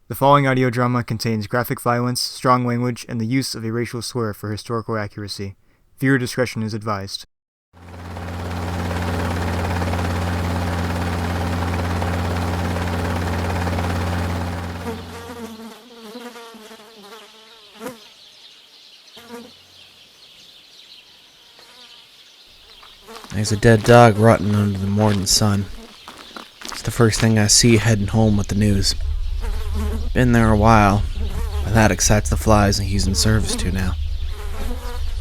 The following audio drama contains graphic violence, strong language, and the use of a racial slur for historical accuracy. Viewer discretion is advised. There's a dead dog rotting under the morning sun. It's the first thing I see heading home with the news. Been there a while, but that excites the flies and he's in service to now.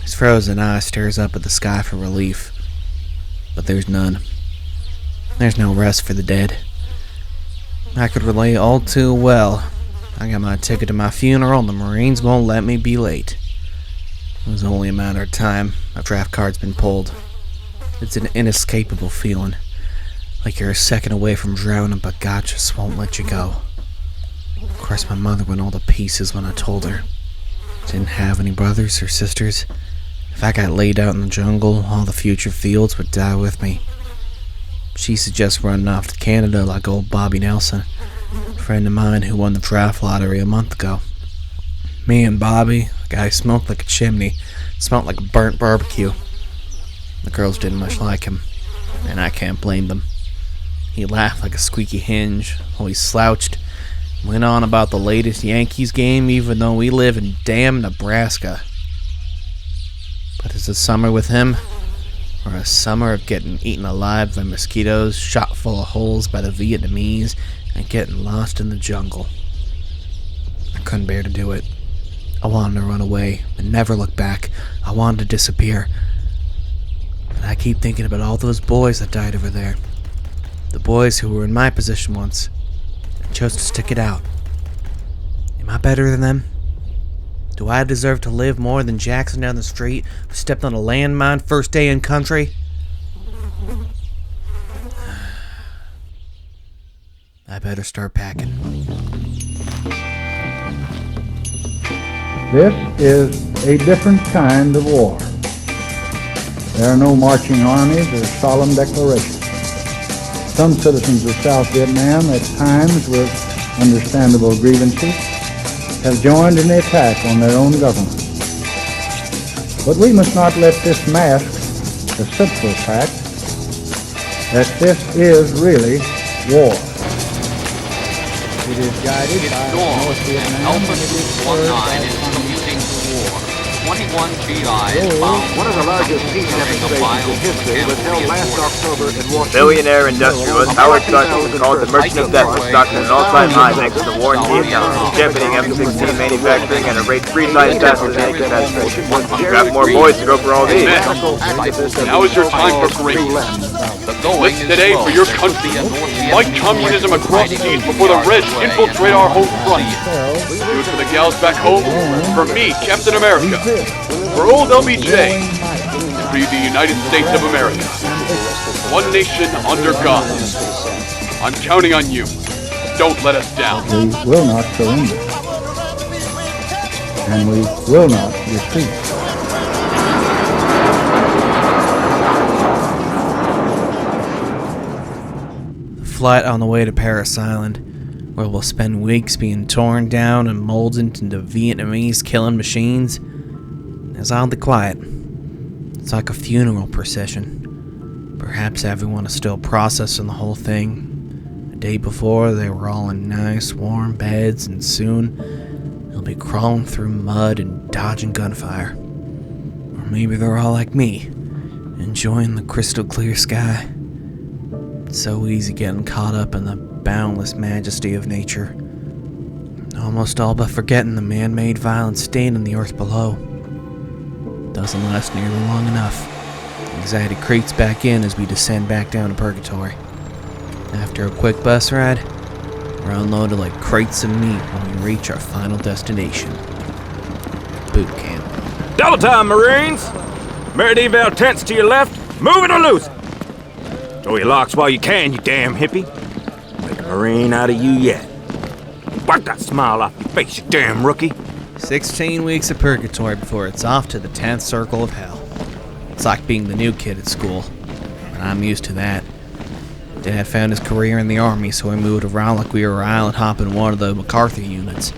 His frozen eye stares up at the sky for relief, but there's none. There's no rest for the dead. I could relate all too well. I got my ticket to my funeral and the Marines won't let me be late. It was only a matter of time. My draft card's been pulled. It's an inescapable feeling, like you're a second away from drowning, but God just won't let you go. Of course, my mother went all to pieces when I told her. Didn't have any brothers or sisters. If I got laid out in the jungle, all the future fields would die with me. She suggests running off to Canada like old Bobby Nelson, a friend of mine who won the draft lottery a month ago. Me and Bobby, the guy smoked like a chimney, smelled like a burnt barbecue. The girls didn't much like him, and I can't blame them. He laughed like a squeaky hinge while he slouched, went on about the latest Yankees game even though we live in damn Nebraska. But is a summer with him, or a summer of getting eaten alive by mosquitoes, shot full of holes by the Vietnamese, and getting lost in the jungle? I couldn't bear to do it. I wanted to run away and never look back. I wanted to disappear. And I keep thinking about all those boys that died over there. The boys who were in my position once and chose to stick it out. Am I better than them? Do I deserve to live more than Jackson down the street who stepped on a landmine first day in country? I better start packing. This is a different kind of war. There are no marching armies or solemn declarations. Some citizens of South Vietnam, at times with understandable grievances, have joined in the attack on their own government. But we must not let this mask the simple fact that this is really war. It is guided by North Vietnam. Alpha 219 is commuting to war. 21 GIs found one of the largest peace demonstrations in history was held last October in Washington. Billionaire industrialist Howard Gutman called the Merchant of Death was stocked at an all-time high thanks to the war in Vietnam, championing M16 manufacturing at a rate 3 times faster than any competitor. Got more boys to go for all these. Now is your time for greatness. Let's today for your country. Fight communism across seas before the Reds infiltrate our home front. Do it for the gals back home, for me, Captain America, for old LBJ, and for the United States of America. One nation under God. I'm counting on you. Don't let us down. We will not surrender. And we will not retreat. Flight on the way to Paris Island, where we'll spend weeks being torn down and molded into Vietnamese killing machines, is oddly quiet. It's like a funeral procession. Perhaps everyone is still processing the whole thing. The day before, they were all in nice, warm beds, and soon they'll be crawling through mud and dodging gunfire. Or maybe they're all like me, enjoying the crystal clear sky. It's so easy getting caught up in the boundless majesty of nature, almost all but forgetting the man-made violence staining the earth below. Doesn't last nearly long enough. Anxiety creeps back in as we descend back down to purgatory. After a quick bus ride, we're unloaded like crates of meat when we reach our final destination, boot camp. Double time, Marines! Merit eval tents to your left, move it or lose it! Throw your locks while you can, you damn hippie. Make a Marine out of you yet. Wipe that smile off your face, you damn rookie. 16 weeks of purgatory before it's off to the 10th circle of hell. It's like being the new kid at school, and I'm used to that. Dad found his career in the army, so we moved around like we were island hopping one of the MacArthur units.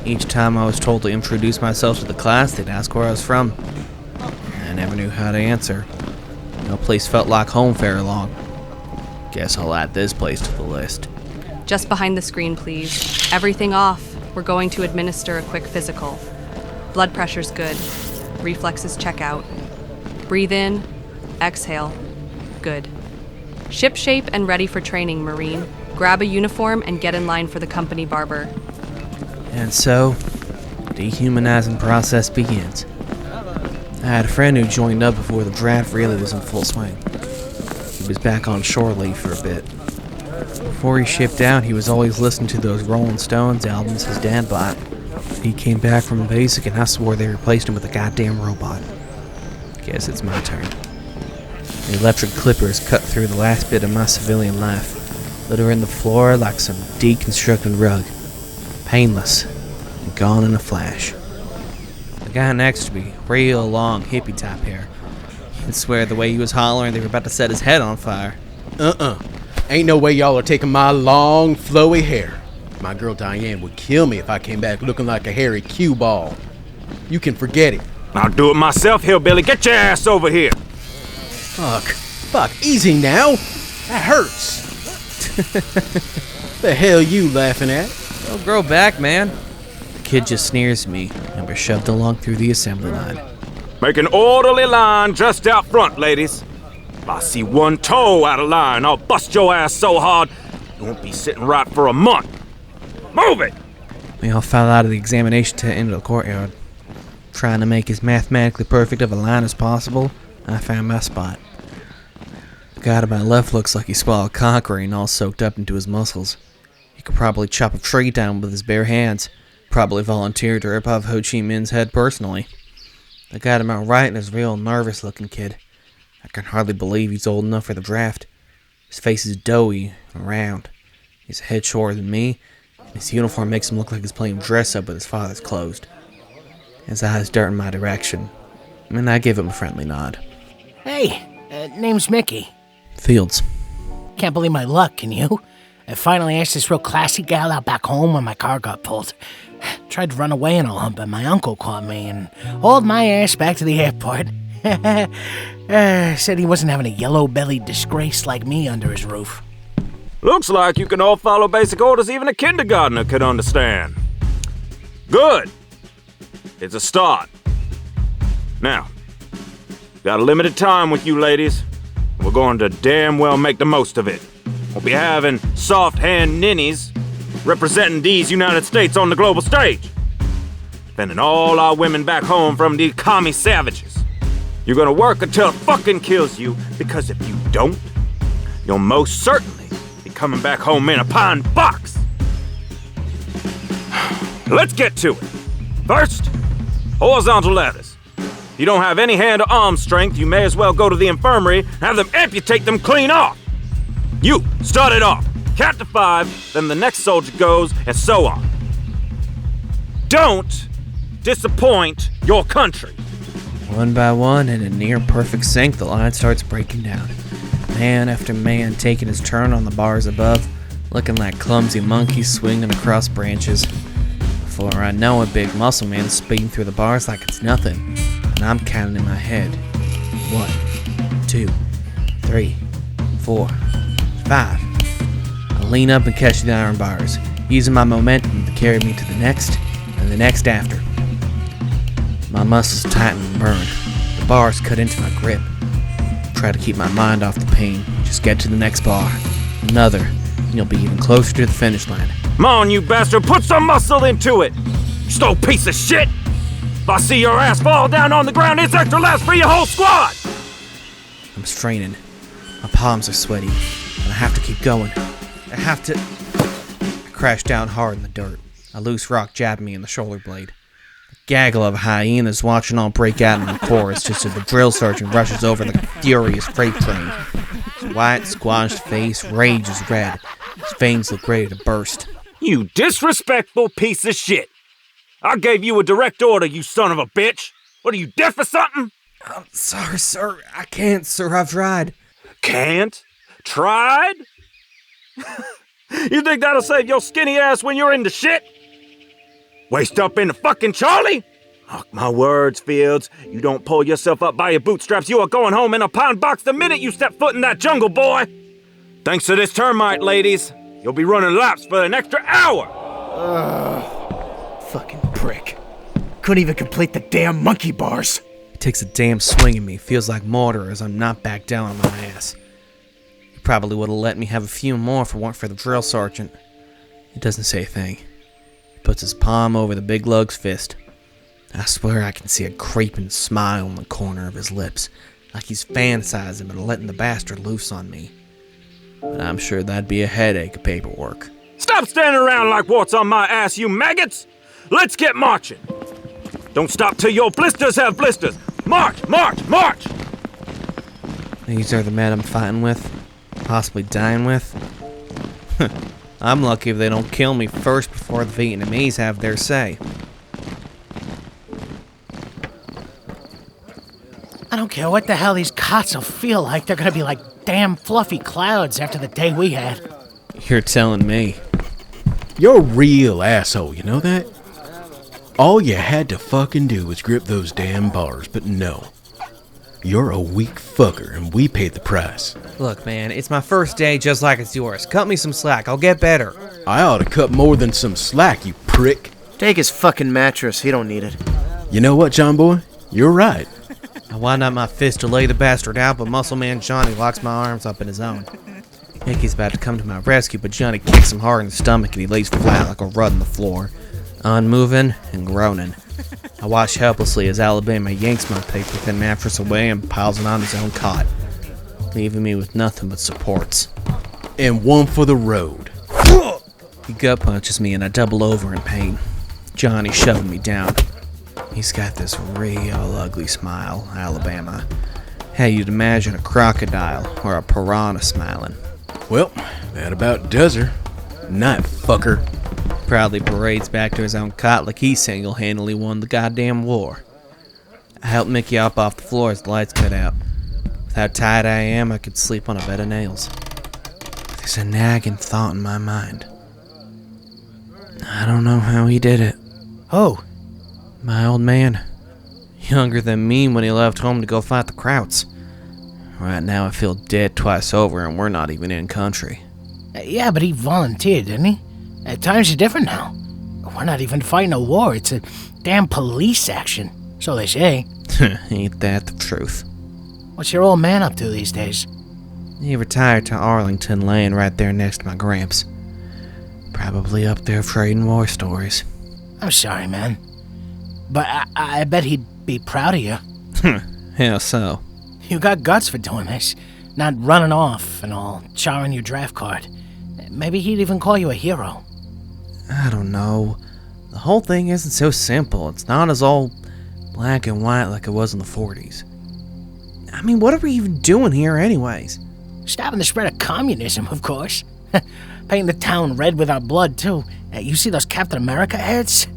Each time I was told to introduce myself to the class, they'd ask where I was from. I never knew how to answer. No place felt like home very long. Guess I'll add this place to the list. Just behind the screen, please. Everything off. We're going to administer a quick physical. Blood pressure's good. Reflexes check out. Breathe in, exhale. Good. Ship shape and ready for training, Marine. Grab a uniform and get in line for the company barber. And so, dehumanizing process begins. I had a friend who joined up before the draft really was in full swing. He was back on shore leave for a bit. Before he shipped out, he was always listening to those Rolling Stones albums his dad bought. He came back from basic and I swore they replaced him with a goddamn robot. Guess it's my turn. The electric clippers cut through the last bit of my civilian life, littering the floor like some deconstructed rug. Painless, and gone in a flash. The guy next to me, real long hippie type hair. I'd swear the way he was hollering they were about to set his head on fire. Ain't no way y'all are taking my long, flowy hair. My girl Diane would kill me if I came back looking like a hairy cue ball. You can forget it. I'll do it myself, hillbilly. Get your ass over here. Fuck, easy now. That hurts. The hell you laughing at? Don't grow back, man. The kid just sneers at me, and we're shoved along through the assembly line. Make an orderly line just out front, ladies. If I see one toe out of line, I'll bust your ass so hard you won't be sitting right for a month. Move it! We all fell out of the examination tent into the courtyard. Trying to make as mathematically perfect of a line as possible, I found my spot. The guy to my left looks like he swallowed concrete all soaked up into his muscles. He could probably chop a tree down with his bare hands. Probably volunteered to rip off Ho Chi Minh's head personally. The guy to my right is a real nervous-looking kid. I can hardly believe he's old enough for the draft. His face is doughy and round. He's a head shorter than me, and his uniform makes him look like he's playing dress-up with his father's clothes. His eyes dart in my direction, and I give him a friendly nod. Hey, name's Mickey. Fields. Can't believe my luck, can you? I finally asked this real classy gal out back home when my car got pulled. Tried to run away and all, but my uncle caught me and hauled my ass back to the airport. Said he wasn't having a yellow-bellied disgrace like me under his roof. Looks like you can all follow basic orders even a kindergartner could understand. Good. It's a start. Now, got a limited time with you ladies. We're going to damn well make the most of it. We'll be having soft-hand ninnies representing these United States on the global stage. Defending all our women back home from these commie savages. You're gonna work until it fucking kills you, because if you don't, you'll most certainly be coming back home in a pine box. Let's get to it. First, horizontal ladders. If you don't have any hand or arm strength, you may as well go to the infirmary and have them amputate them clean off. You, start it off. Count to 5, then the next soldier goes, and so on. Don't disappoint your country. One by one, in a near-perfect sync, the line starts breaking down. Man after man taking his turn on the bars above, looking like clumsy monkeys swinging across branches. Before I know it, big muscle man is speeding through the bars like it's nothing, and I'm counting in my head. 1, 2, 3, 4, 5. I lean up and catch the iron bars, using my momentum to carry me to the next, and the next after. My muscles tighten and burn. The bars cut into my grip. Try to keep my mind off the pain. Just get to the next bar. Another, and you'll be even closer to the finish line. Come on, you bastard, put some muscle into it! You stole piece of shit! If I see your ass fall down on the ground, it's extra last for your whole squad! I'm straining. My palms are sweaty, and I have to keep going. I have to... I crash down hard in the dirt. A loose rock jabbed me in the shoulder blade. A gaggle of hyenas watching all break out in the chorus just as the drill sergeant rushes over like a furious freight train. His white, squashed face rages red. His veins look ready to burst. You disrespectful piece of shit! I gave you a direct order, you son of a bitch! What, are you deaf or something? I'm sorry, sir. I can't, sir. I've tried. Can't? Tried? You think that'll save your skinny ass when you're in the shit? Waist up in the fucking Charlie? Mark my words, Fields. You don't pull yourself up by your bootstraps, you are going home in a pound box the minute you step foot in that jungle, boy. Thanks to this termite, ladies, you'll be running laps for an extra hour. Fucking prick. Couldn't even complete the damn monkey bars. He takes a damn swing at me, feels like mortar as I'm knocked back down on my ass. He probably would have let me have a few more if it weren't for the drill sergeant. He doesn't say a thing. He puts his palm over the big lug's fist. I swear I can see a creeping smile in the corner of his lips, like he's fantasizing about letting the bastard loose on me. But I'm sure that'd be a headache of paperwork. Stop standing around like warts on my ass, you maggots! Let's get marching! Don't stop till your blisters have blisters! March, march, march! These are the men I'm fighting with, possibly dying with. I'm lucky if they don't kill me first before the Vietnamese have their say. I don't care what the hell these cots will feel like. They're gonna be like damn fluffy clouds after the day we had. You're telling me. You're a real asshole, you know that? All you had to fucking do was grip those damn bars, but no. You're a weak fucker, and we paid the price. Look, man, it's my first day just like it's yours. Cut me some slack, I'll get better. I ought to cut more than some slack, you prick. Take his fucking mattress. He don't need it. You know what, John boy? You're right. I wind up my fist to lay the bastard out, but Muscle Man Johnny locks my arms up in his own. Nikki's about to come to my rescue, but Johnny kicks him hard in the stomach and he lays flat like a rud on the floor, unmoving and groaning. I watch helplessly as Alabama yanks my paper-thin mattress away and piles it on his own cot, leaving me with nothing but supports. And one for the road. He gut punches me and I double over in pain. Johnny shoving me down. He's got this real ugly smile, Alabama. How you'd imagine a crocodile or a piranha smiling. Well, that about does her. Night, fucker. Proudly parades back to his own cot like he single-handedly won the goddamn war. I help Mickey up off the floor as the lights cut out. With how tired I am, I could sleep on a bed of nails. There's a nagging thought in my mind. I don't know how he did it. Oh. My old man. Younger than me when he left home to go fight the Krauts. Right now I feel dead twice over and we're not even in country. Yeah, but he volunteered, didn't he? Times are different now. We're not even fighting a war. It's a damn police action. So they say. Ain't that the truth? What's your old man up to these days? He retired to Arlington, laying right there next to my gramps. Probably up there trading war stories. I'm sorry, man. But I bet he'd be proud of you. How so? You got guts for doing this. Not running off and all, charring your draft card. Maybe he'd even call you a hero. I don't know. The whole thing isn't so simple. It's not as all black and white like it was in the 40s. I mean, what are we even doing here anyways? Stopping the spread of communism, of course. Painting the town red with our blood, too. You see those Captain America heads?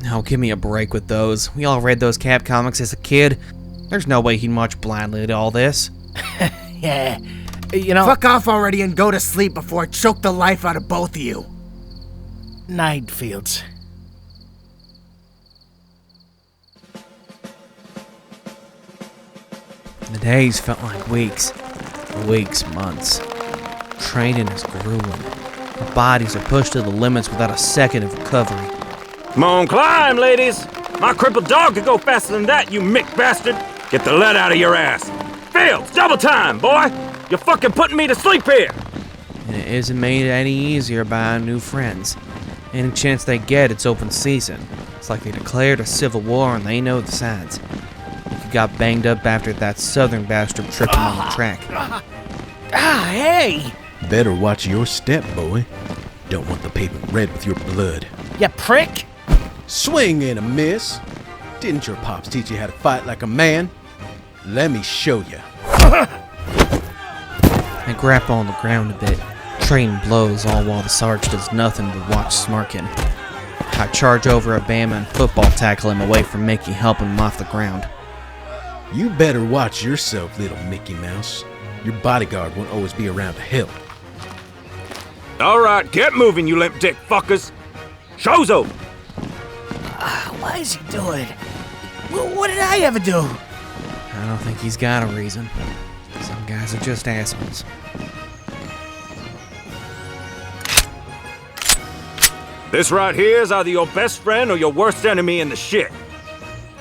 Oh, give me a break with those. We all read those Cap comics as a kid. There's no way he'd march blindly to all this. Yeah, you know... Fuck off already and go to sleep before I choke the life out of both of you. Night, Fields. The days felt like weeks. Weeks, months. Training is grueling. Our bodies are pushed to the limits without a second of recovery. Come on, climb, ladies! My crippled dog could go faster than that, you Mick bastard! Get the lead out of your ass! Fields, double time, boy! You're fucking putting me to sleep here! And it isn't made any easier by our new friends. Any chance they get, it's open season. It's like they declared a civil war and they know the signs. Like you got banged up after that southern bastard tripped him on the track. Hey! Better watch your step, boy. Don't want the pavement red with your blood. You prick! Swing and a miss. Didn't your pops teach you how to fight like a man? Let me show you. I grapple on the ground a bit, trading blows all while the Sarge does nothing but watch smirking. I charge over a Bama and football tackle him away from Mickey, helping him off the ground. You better watch yourself, little Mickey Mouse. Your bodyguard won't always be around to help. All right, get moving, you limp dick fuckers. Show's over. Why is he doing? What did I ever do? I don't think he's got a reason. Some guys are just assholes. This right here is either your best friend or your worst enemy in the shit.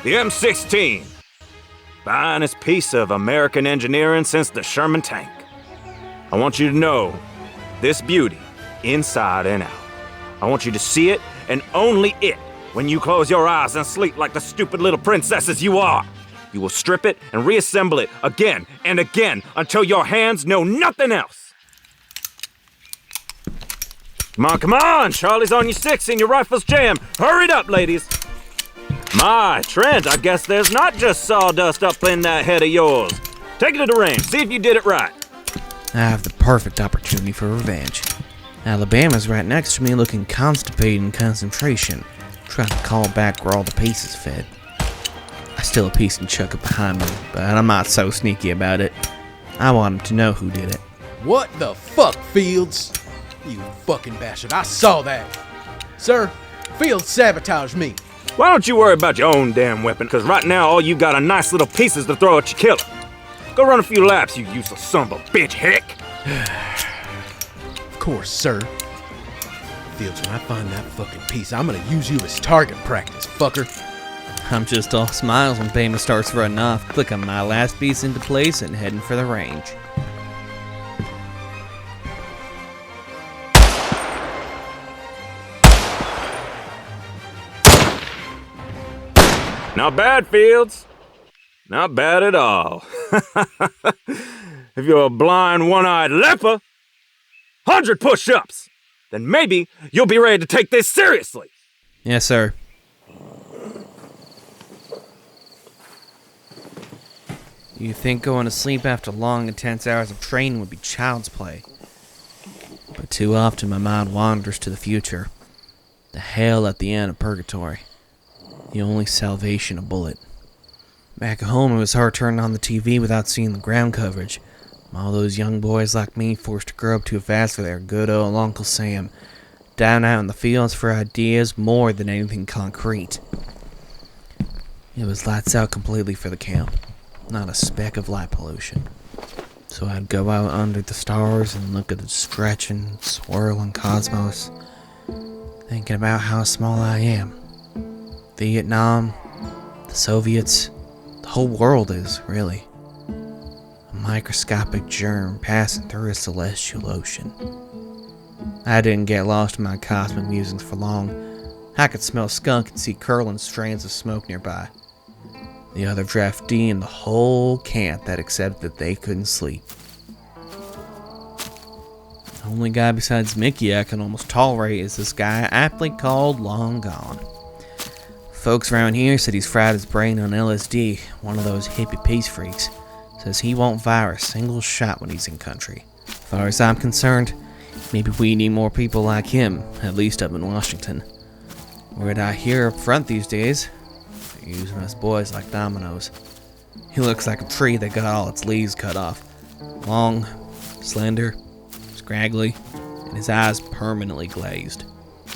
The M16. Finest piece of American engineering since the Sherman tank. I want you to know this beauty, inside and out. I want you to see it, and only it, when you close your eyes and sleep like the stupid little princesses you are. You will strip it and reassemble it again and again until your hands know nothing else. Come on, Charlie's on your 6 and your rifle's jammed. Hurry it up, ladies. My, Trent, I guess there's not just sawdust up in that head of yours. Take it to the range, see if you did it right. I have the perfect opportunity for revenge. Alabama's right next to me looking constipated in concentration, trying to call back where all the pieces fed. I steal a piece and chuck it behind me, but I'm not so sneaky about it. I want him to know who did it. What the fuck, Fields? You fucking bastard, I saw that. Sir, Fields sabotaged me. Why don't you worry about your own damn weapon, because right now all you got are nice little pieces to throw at your killer. Go run a few laps, you useless son of a bitch, heck. Of course, sir. Fields, when I find that fucking piece, I'm gonna use you as target practice, fucker. I'm just all smiles when Bama starts running off, clicking my last piece into place and heading for the range. Not bad, Fields. Not bad at all. If you're a blind, one-eyed leper, 100 push-ups, then maybe you'll be ready to take this seriously. Yes, sir. You'd think going to sleep after long, intense hours of training would be child's play. But too often my mind wanders to the future. The hell at the end of purgatory. The only salvation a bullet. Back at home, it was hard turning on the TV without seeing the ground coverage. All those young boys like me forced to grow up too fast for their good old Uncle Sam. Down out in the fields for ideas more than anything concrete. It was lights out completely for the camp. Not a speck of light pollution. So I'd go out under the stars and look at the stretching, swirling cosmos, thinking about how small I am. Vietnam, the Soviets, the whole world is, really. A microscopic germ passing through a celestial ocean. I didn't get lost in my cosmic musings for long. I could smell skunk and see curling strands of smoke nearby. The other draftee in the whole camp that accepted that they couldn't sleep. The only guy besides Mickey I can almost tolerate is this guy aptly called Long Gone. Folks around here said he's fried his brain on LSD, one of those hippie peace freaks. Says he won't fire a single shot when he's in country. As far as I'm concerned, maybe we need more people like him, at least up in Washington. Word I hear up front these days, they're using us boys like dominoes. He looks like a tree that got all its leaves cut off. Long, slender, scraggly, and his eyes permanently glazed.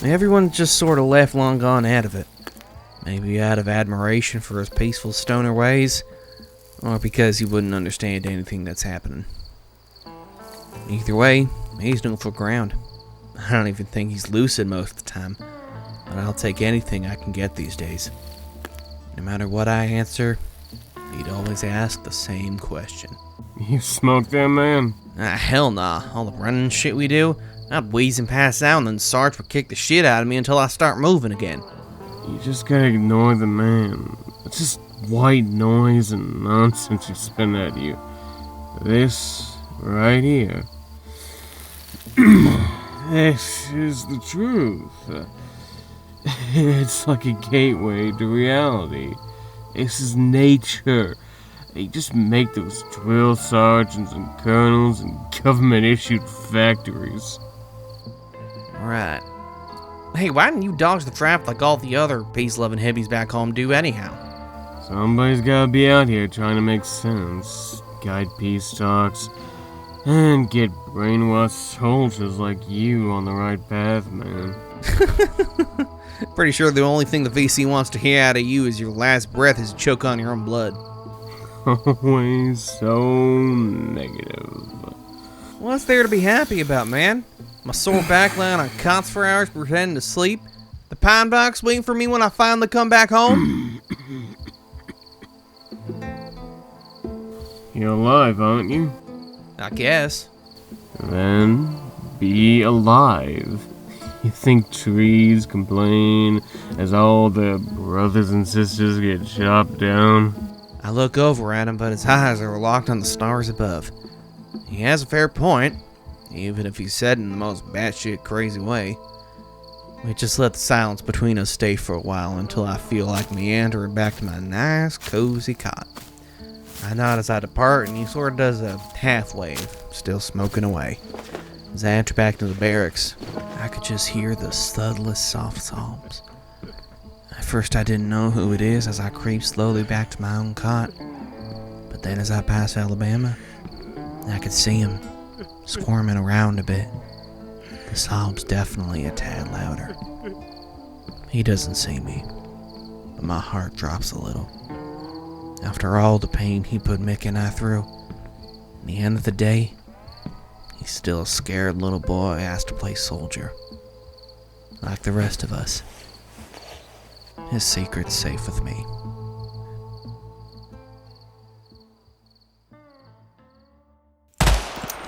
Everyone just sort of left Long Gone out of it. Maybe out of admiration for his peaceful stoner ways, or because he wouldn't understand anything that's happening. Either way, he's neutral ground. I don't even think he's lucid most of the time, but I'll take anything I can get these days. No matter what I answer, he'd always ask the same question. You smoked that, man? Hell nah. All the running shit we do, I'd wheeze and pass out, and then Sarge would kick the shit out of me until I start moving again. You just gotta ignore the man. It's just white noise and nonsense you spin at you. This right here. This is the truth. It's like a gateway to reality. This is nature. They just make those drill sergeants and colonels in government-issued factories. Right. Hey, why didn't you dodge the trap like all the other peace-loving hippies back home do anyhow? Somebody's gotta be out here trying to make sense, guide peace talks, And get brainwashed soldiers like you on the right path, man. Pretty sure the only thing the VC wants to hear out of you is your last breath is choke on your own blood. Always so negative. What's there to be happy about, man? My sore back lying on cots for hours pretending to sleep? The pine box waiting for me when I finally come back home? You're alive, aren't you? I guess. Then be alive. You think trees complain as all their brothers and sisters get chopped down? I look over at him, but his eyes are locked on the stars above. He has a fair point, even if he said it in the most batshit crazy way. We just let the silence between us stay for a while until I feel like meandering back to my nice, cozy cot. I nod as I depart, and he sort of does a half wave, still smoking away. As I enter back to the barracks, I could just hear the subtlest soft sobs. At first I didn't know who it is as I creep slowly back to my own cot. But then as I pass Alabama, I could see him squirming around a bit. The sobs definitely a tad louder. He doesn't see me, but my heart drops a little. After all the pain he put Mick and I through, in the end of the day, he's still a scared little boy asked to play soldier. Like the rest of us. His secret's safe with me.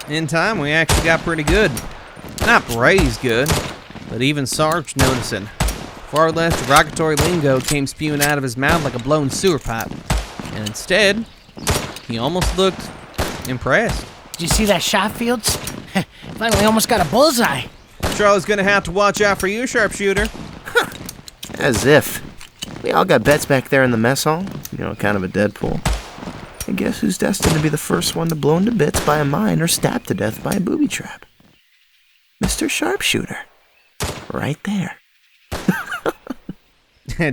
In time, we actually got pretty good. Not braised good, but even Sarge noticing. Far less derogatory lingo came spewing out of his mouth like a blown sewer pipe. And instead, he almost looked impressed. Did you see that shot, Fields? Finally almost got a bullseye. Charlie's gonna have to watch out for you, sharpshooter. As if. We all got bets back there in the mess hall. You know, kind of a Deadpool. And guess who's destined to be the first one to blown to bits by a mine or stabbed to death by a booby trap? Mr. Sharpshooter. Right there.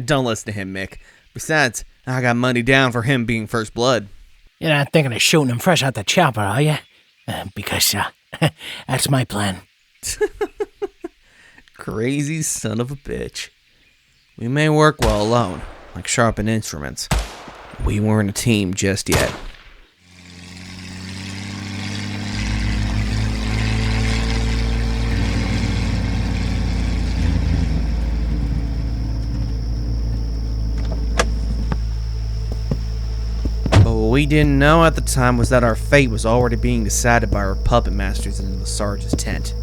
Don't listen to him, Mick. Besides, I got money down for him being first blood. You're not thinking of shooting him fresh out the chopper, are you? Because that's my plan. Crazy son of a bitch. We may work well alone, like sharpened instruments. We weren't a team just yet. But what we didn't know at the time was that our fate was already being decided by our puppet masters in the sergeant's tent.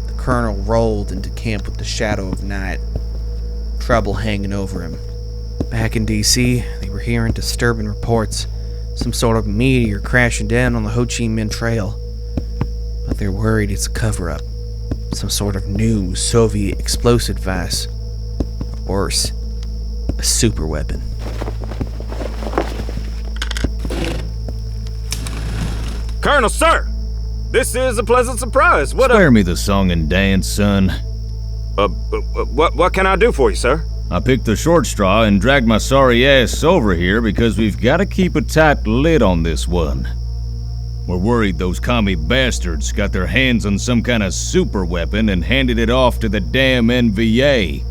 The colonel rolled into camp with the shadow of night, trouble hanging over him. Back in D.C., they were hearing disturbing reports, some sort of meteor crashing down on the Ho Chi Minh Trail. But they're worried it's a cover-up, some sort of new Soviet explosive device, or worse, a super weapon. Colonel, sir! This is a pleasant surprise. Spare me the song and dance, son. What can I do for you, sir? I picked the short straw and dragged my sorry ass over here because we've got to keep a tight lid on this one. We're worried those commie bastards got their hands on some kind of super weapon and handed it off to the damn NVA.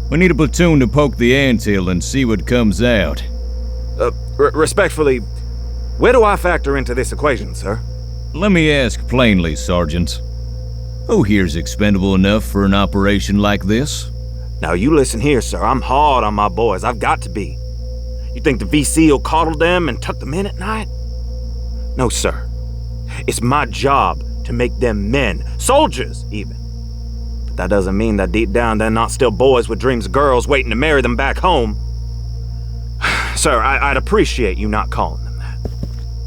We need a platoon to poke the anthill and see what comes out. Respectfully, where do I factor into this equation, sir? Let me ask plainly, Sergeant. Who here's expendable enough for an operation like this? Now you listen here, sir. I'm hard on my boys. I've got to be. You think the VC will coddle them and tuck them in at night? No, sir. It's my job to make them men, soldiers even. But that doesn't mean that deep down they're not still boys with dreams of girls waiting to marry them back home. Sir, I'd appreciate you not calling them that.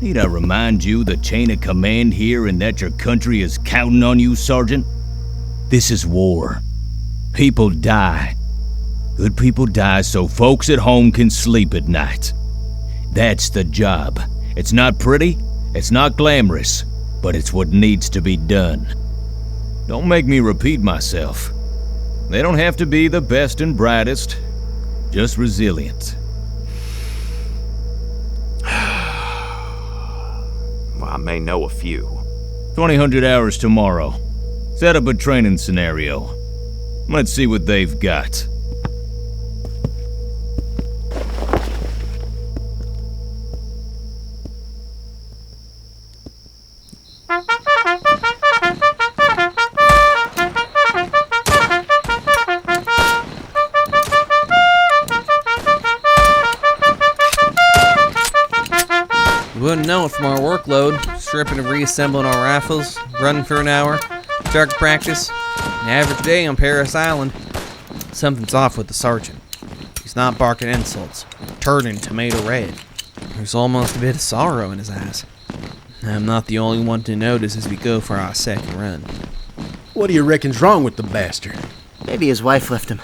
Need I remind you the chain of command here and that your country is counting on you, Sergeant? This is war. People die. Good people die so folks at home can sleep at night. That's the job. It's not pretty, it's not glamorous, but it's what needs to be done. Don't make me repeat myself. They don't have to be the best and brightest, just resilient. Well, I may know a few. 2000 hours tomorrow. Set up a training scenario. Let's see what they've got. You wouldn't know it from our workload. Stripping and reassembling our rifles, running for an hour, target practice, an average day on Paris Island. Something's off with the sergeant. He's not barking insults, turning tomato red. There's almost a bit of sorrow in his eyes. I'm not the only one to notice as we go for our second run. What do you reckon's wrong with the bastard? Maybe his wife left him.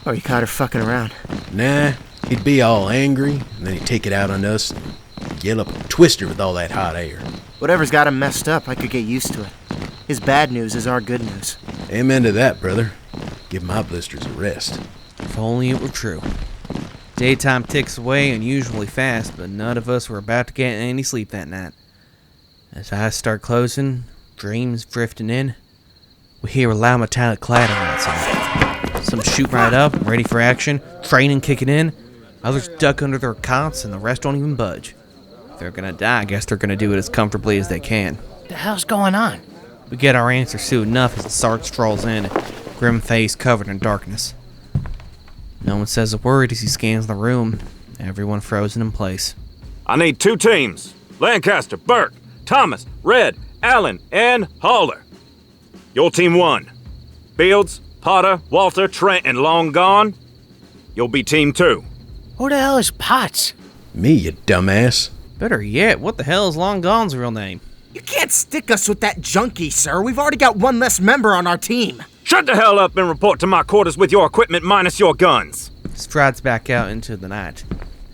Or he caught her fucking around. Nah, he'd be all angry, and then he'd take it out on us and yell up a twister with all that hot air. Whatever's got him messed up, I could get used to it. His bad news is our good news. Amen to that, brother. Give my blisters a rest. If only it were true. Daytime ticks away unusually fast, but none of us were about to get any sleep that night. As eyes start closing, dreams drifting in, we hear a loud metallic clatter outside. Some shoot right up, ready for action, training kicking in. Others duck under their cots, and the rest don't even budge. If they're gonna die, I guess they're gonna do it as comfortably as they can. The hell's going on? We get our answer soon enough as the sergeant strolls in, grim face covered in darkness. No one says a word as he scans the room, everyone frozen in place. I need 2 teams. Lancaster, Burke, Thomas, Red, Allen, and Haller. You're Team 1. Fields, Potter, Walter, Trent, and Long Gone. You'll be Team 2. Who the hell is Potts? Me, you dumbass. Better yet, what the hell is Long Gone's real name? You can't stick us with that junkie, sir. We've already got one less member on our team. Shut the hell up and report to my quarters with your equipment minus your guns. Strides back out into the night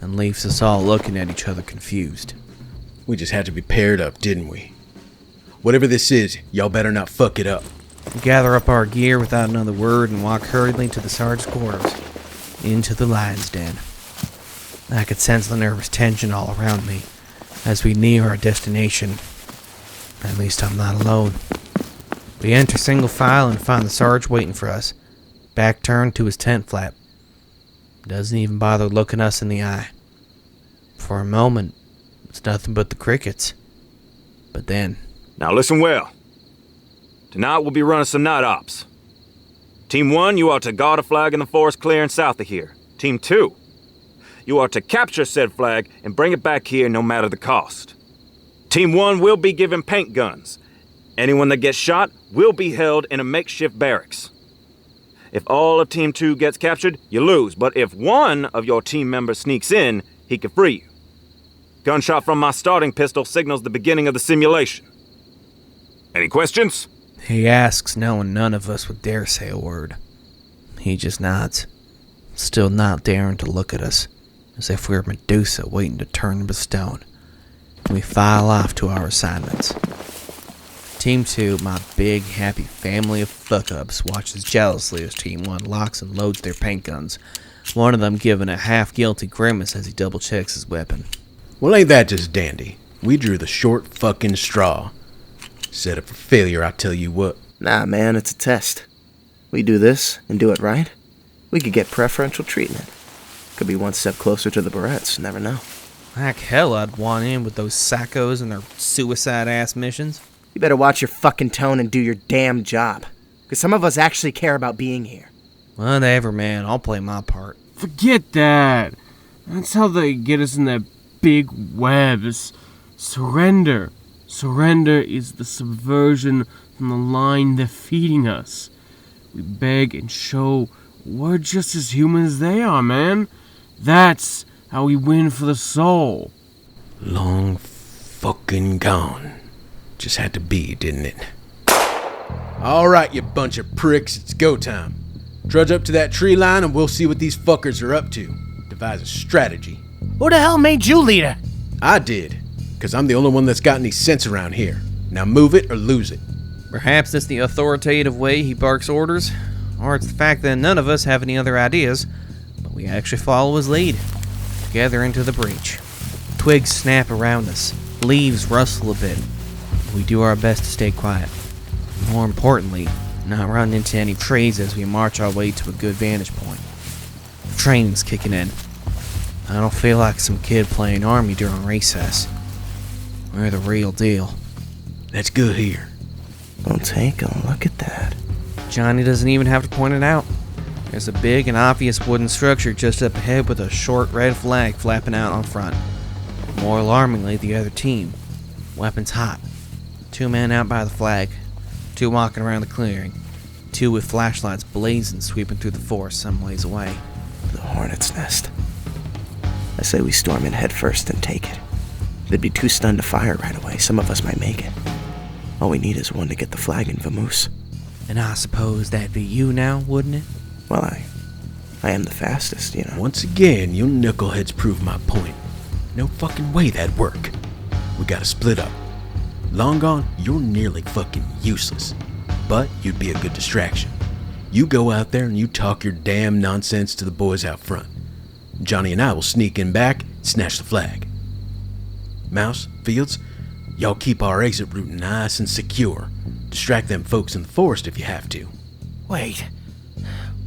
and leaves us all looking at each other confused. We just had to be paired up, didn't we? Whatever this is, y'all better not fuck it up. We gather up our gear without another word and walk hurriedly to the sergeant's quarters, into the lion's den. I could sense the nervous tension all around me as we near our destination. At least I'm not alone. We enter single file and find the sergeant waiting for us, back turned to his tent flap. Doesn't even bother looking us in the eye. For a moment, it's nothing but the crickets. But then... Now listen well. Tonight we'll be running some night ops. Team 1, you are to guard a flag in the forest clearing south of here. Team 2, you are to capture said flag and bring it back here no matter the cost. Team 1 will be given paint guns. Anyone that gets shot will be held in a makeshift barracks. If all of Team 2 gets captured, you lose, but if one of your team members sneaks in, he can free you. Gunshot from my starting pistol signals the beginning of the simulation. Any questions? He asks, knowing none of us would dare say a word. He just nods, still not daring to look at us, as if we were Medusa waiting to turn to stone. We file off to our assignments. Team 2, my big, happy family of fuck-ups, watches jealously as Team 1 locks and loads their paint guns, one of them giving a half-guilty grimace as he double-checks his weapon. Well, ain't that just dandy? We drew the short fucking straw. Set up for failure, I tell you what. Nah, man, it's a test. We do this and do it right, we could get preferential treatment. Could be one step closer to the Barretts, never know. Like hell I'd want in with those psychos and their suicide-ass missions. You better watch your fucking tone and do your damn job. Because some of us actually care about being here. Whatever, man. I'll play my part. Forget that. That's how they get us in that big web. Is surrender. Surrender is the subversion from the line they're feeding us. We beg and show we're just as human as they are, man. That's how we win for the soul. Long fucking gone. Just had to be, didn't it? Alright, you bunch of pricks, it's go time. Trudge up to that tree line and we'll see what these fuckers are up to. Devise a strategy. Who the hell made you leader? I did, because I'm the only one that's got any sense around here. Now move it or lose it. Perhaps it's the authoritative way he barks orders, or it's the fact that none of us have any other ideas, but we actually follow his lead. Together into the breach. Twigs snap around us. Leaves rustle a bit. We do our best to stay quiet. More importantly, not run into any trees as we march our way to a good vantage point. The training's kicking in. I don't feel like some kid playing army during recess. We're the real deal. That's good here. Well, take a look at that. Johnny doesn't even have to point it out. There's a big and obvious wooden structure just up ahead with a short red flag flapping out on front. More alarmingly, the other team. Weapons hot. 2 men out by the flag. 2 walking around the clearing. 2 with flashlights blazing sweeping through the forest some ways away. The hornet's nest. I say we storm in head first and take it. They'd be too stunned to fire right away. Some of us might make it. All we need is one to get the flag in Vamoose. And I suppose that'd be you now, wouldn't it? Well, I am the fastest, you know. Once again, you knuckleheads prove my point. No fucking way that'd work. We gotta split up. Long Gone, you're nearly fucking useless. But you'd be a good distraction. You go out there and you talk your damn nonsense to the boys out front. Johnny and I will sneak in back and snatch the flag. Mouse, Fields, y'all keep our exit route nice and secure. Distract them folks in the forest if you have to. Wait,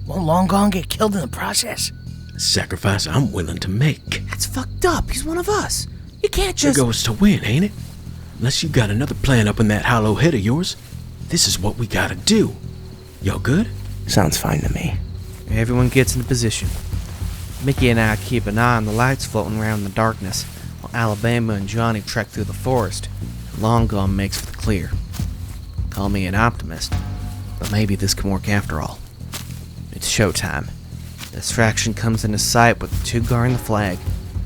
won't Long Gone get killed in the process? A sacrifice I'm willing to make. That's fucked up. He's one of us. You can't just... It goes to win, ain't it? Unless you got another plan up in that hollow head of yours, this is what we gotta do. Y'all good? Sounds fine to me. Everyone gets into position. Mickey and I keep an eye on the lights floating around in the darkness, while Alabama and Johnny trek through the forest. Long Gone makes for the clear. Call me an optimist, but maybe this can work after all. It's showtime. Distraction comes into sight with the 2 guarding the flag,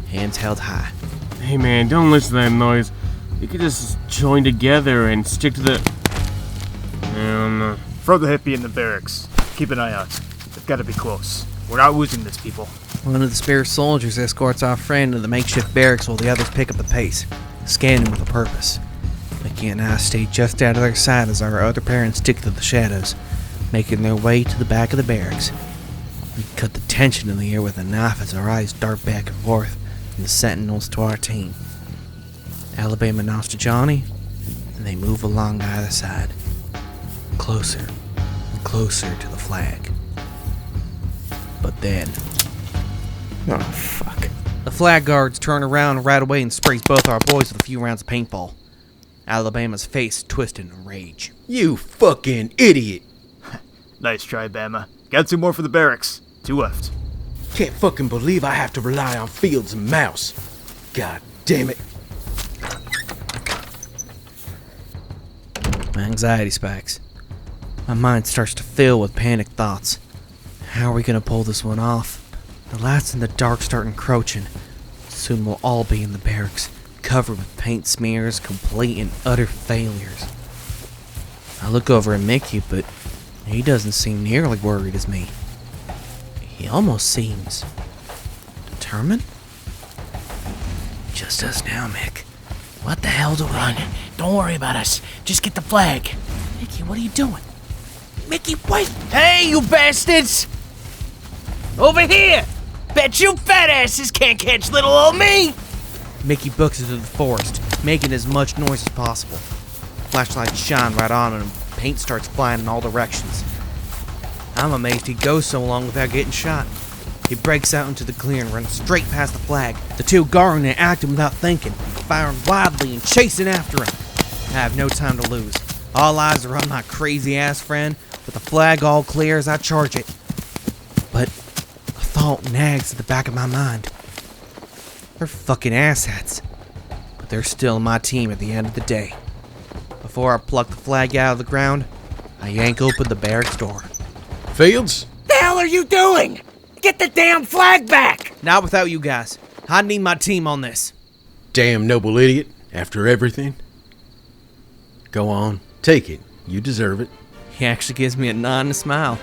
hands held high. Hey man, don't listen to that noise. You could just join together and stick to the... Throw the hippie in the barracks. Keep an eye out. They've got to be close. We're not losing this, people. One of the spare soldiers escorts our friend to the makeshift barracks while the others pick up the pace, scanning with a purpose. Mickey and I stay just out of their sight as our other parents stick to the shadows, making their way to the back of the barracks. We cut the tension in the air with a knife as our eyes dart back and forth from the sentinels to our team. Alabama nods to Johnny, and they move along either side, closer and closer to the flag. But then... Oh, fuck. The flag guards turn around right away and sprays both our boys with a few rounds of paintball. Alabama's face twisted in rage. You fucking idiot! Nice try, Bama. Got 2 more for the barracks. 2 left. Can't fucking believe I have to rely on Fields and Mouse. God damn it. My anxiety spikes. My mind starts to fill with panicked thoughts. How are we gonna pull this one off? The lights in the dark start encroaching. Soon we'll all be in the barracks, covered with paint smears, complete and utter failures. I look over at Mickey, but he doesn't seem nearly worried as me. He almost seems... determined? Just us now, Mick. What the hell do we... Run. Don't worry about us. Just get the flag. Mickey, what are you doing? Mickey, wait! Hey, you bastards! Over here! Bet you fat asses can't catch little old me! Mickey books into the forest, making as much noise as possible. Flashlights shine right on him, and paint starts flying in all directions. I'm amazed he goes so long without getting shot. He breaks out into the clearing, runs straight past the flag. The 2 guarding it acting without thinking, firing wildly and chasing after him. I have no time to lose. All eyes are on my crazy-ass friend, with the flag all clear as I charge it. But a thought nags at the back of my mind. They're fucking asshats, but they're still my team at the end of the day. Before I pluck the flag out of the ground, I yank open the barracks door. Fields? The hell are you doing? Get the damn flag back! Not without you guys. I need my team on this. Damn noble idiot, after everything. Go on, take it. You deserve it. He actually gives me a nod and a smile.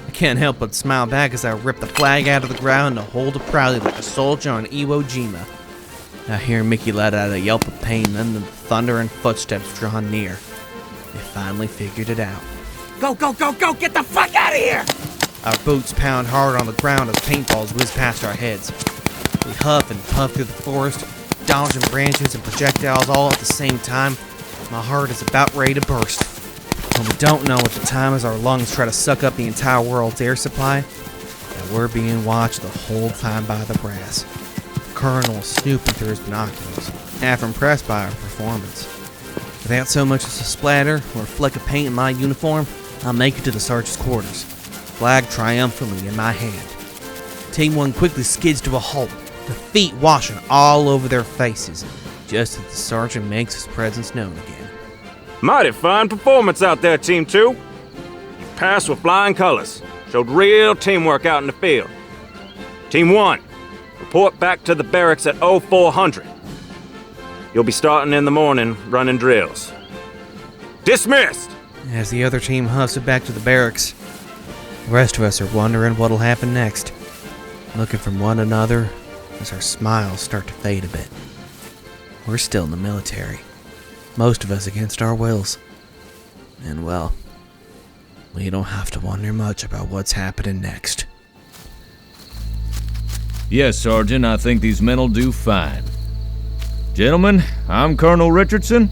I can't help but smile back as I rip the flag out of the ground and hold it proudly like a soldier on Iwo Jima. I hear Mickey let out a yelp of pain, then the thunder and footsteps draw near. They finally figured it out. Go, go, go, go! Get the fuck out of here! Our boots pound hard on the ground as paintballs whiz past our heads. We huff and puff through the forest, dodging branches and projectiles all at the same time. My heart is about ready to burst. What we don't know at the time is our lungs try to suck up the entire world's air supply, and we're being watched the whole time by the brass. The colonel is snooping through his binoculars, half impressed by our performance. Without so much as a splatter or a fleck of paint in my uniform, I'll make it to the sergeant's quarters, flag triumphantly in my hand. Team 1 quickly skids to a halt, the feet washing all over their faces, just as the sergeant makes his presence known again. Mighty fine performance out there, Team 2. You passed with flying colors. Showed real teamwork out in the field. Team 1, report back to the barracks at 0400. You'll be starting in the morning, running drills. Dismissed! As the other team huffs it back to the barracks, the rest of us are wondering what'll happen next, looking from one another as our smiles start to fade a bit. We're still in the military, most of us against our wills. And well, we don't have to wonder much about what's happening next. Yes, Sergeant, I think these men'll do fine. Gentlemen, I'm Colonel Richardson,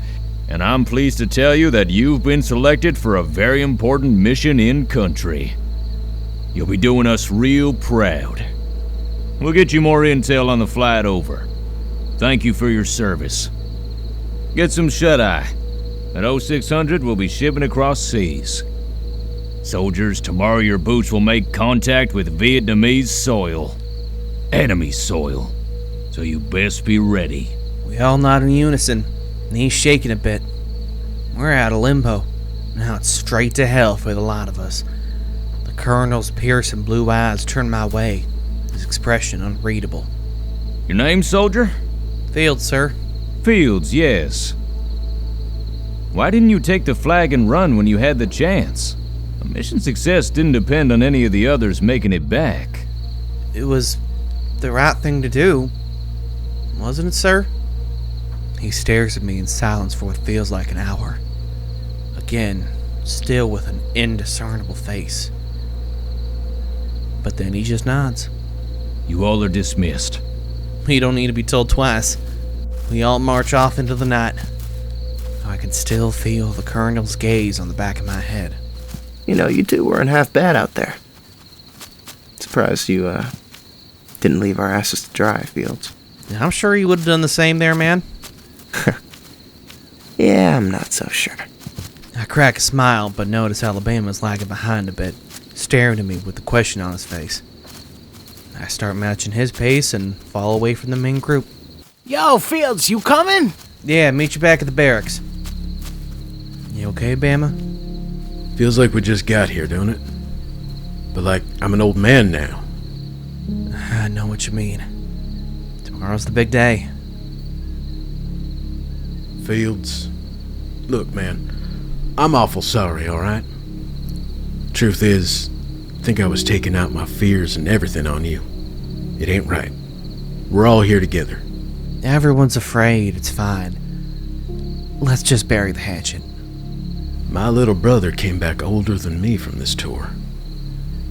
and I'm pleased to tell you that you've been selected for a very important mission in country. You'll be doing us real proud. We'll get you more intel on the flight over. Thank you for your service. Get some shut-eye. At 0600, we'll be shipping across seas. Soldiers, tomorrow your boots will make contact with Vietnamese soil. Enemy soil. So you best be ready. We all nod in unison, knees shaking a bit. We're out of limbo. Now it's straight to hell for the lot of us. The colonel's piercing blue eyes turn my way, his expression unreadable. Your name, soldier? Fields, sir. Fields, yes. Why didn't you take the flag and run when you had the chance? A mission success didn't depend on any of the others making it back. It was the right thing to do, wasn't it, sir? He stares at me in silence for what feels like an hour. Again, still with an indiscernible face. But then he just nods. You all are dismissed. We don't need to be told twice. We all march off into the night. I can still feel the colonel's gaze on the back of my head. You know, you two weren't half bad out there. Surprised you, didn't leave our asses to dry, Fields. I'm sure you would have done the same there, man. Yeah, I'm not so sure. I crack a smile, but notice Alabama's lagging behind a bit, staring at me with the question on his face. I start matching his pace and fall away from the main group. Yo, Fields, you coming? Yeah, meet you back at the barracks. You okay, Bama? Feels like we just got here, don't it? But like, I'm an old man now. I know what you mean. Tomorrow's the big day. Fields, look, man, I'm awful sorry, alright? Truth is, I think I was taking out my fears and everything on you. It ain't right. We're all here together. Everyone's afraid, it's fine. Let's just bury the hatchet. My little brother came back older than me from this tour.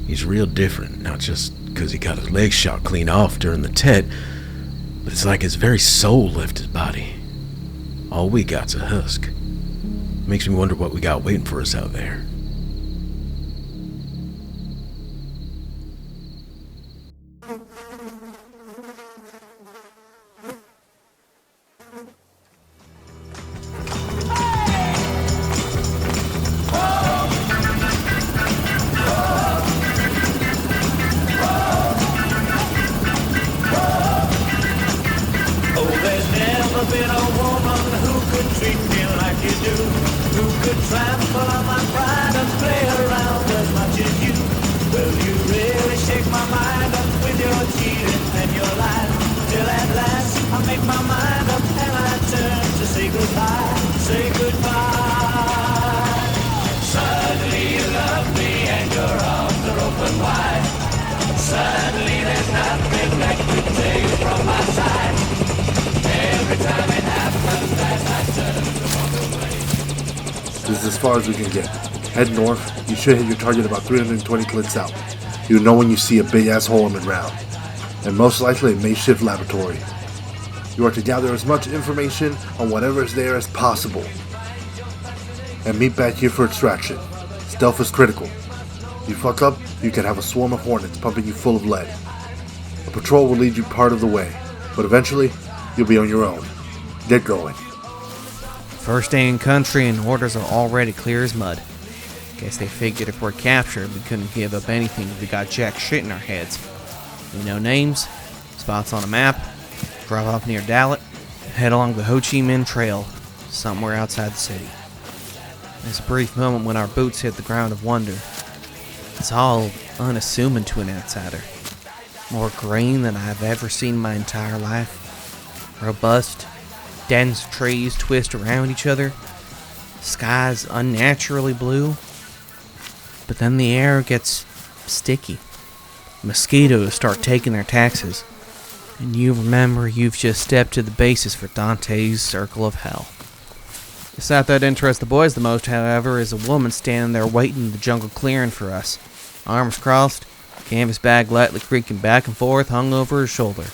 He's real different, not just because he got his legs shot clean off during the Tet, but it's like his very soul left his body. All we got's a husk. Makes me wonder what we got waiting for us out there. This is as far as we can get. Head north. You should hit your target about 320 clicks out. You'll know when you see a big ass hole in the ground. And most likely a makeshift laboratory. You are to gather as much information on whatever is there as possible. and meet back here for extraction. Stealth is critical. You fuck up, you can have a swarm of hornets pumping you full of lead. A patrol will lead you part of the way, but eventually, you'll be on your own. Get going. First day in country and orders are already clear as mud. Guess they figured if we're captured, we couldn't give up anything if we got jack shit in our heads. We know names, spots on a map, drive off near Dalit, head along the Ho Chi Minh Trail, somewhere outside the city. There's a brief moment when our boots hit the ground of wonder. It's all unassuming to an outsider. More green than I've ever seen in my entire life. Robust, dense trees twist around each other. Sky's unnaturally blue. But then the air gets sticky. Mosquitoes start taking their taxes. And you remember you've just stepped to the basis for Dante's Circle of Hell. The sight that interests the boys the most, however, is a woman standing there waiting in the jungle clearing for us. Arms crossed, canvas bag lightly creaking back and forth hung over her shoulder.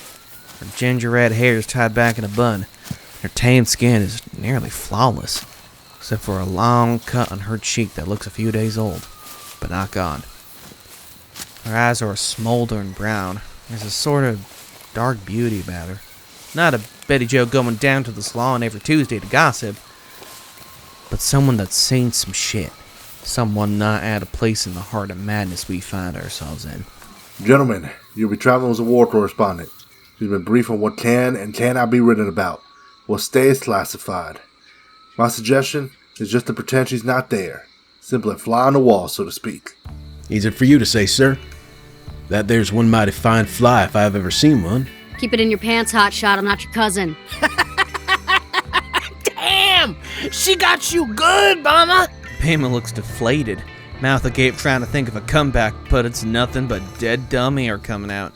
Her ginger red hair is tied back in a bun. Her tanned skin is nearly flawless, except for a long cut on her cheek that looks a few days old, but not gone. Her eyes are a smoldering brown. There's a sort of dark beauty about her. Not a Betty Jo going down to the salon every Tuesday to gossip, but someone that's seen some shit. Someone not at a place in the heart of madness we find ourselves in. Gentlemen, you'll be traveling as a war correspondent. You've been briefed on what can and cannot be written about. What stays classified. My suggestion is just to pretend she's not there. Simply fly on the wall, so to speak. Easy for you to say, sir. That there's one mighty fine fly if I've ever seen one. Keep it in your pants, hotshot. I'm not your cousin. Damn! She got you good, Mama! Payma looks deflated. Mouth agape trying to think of a comeback, but it's nothing but dead dumb air coming out.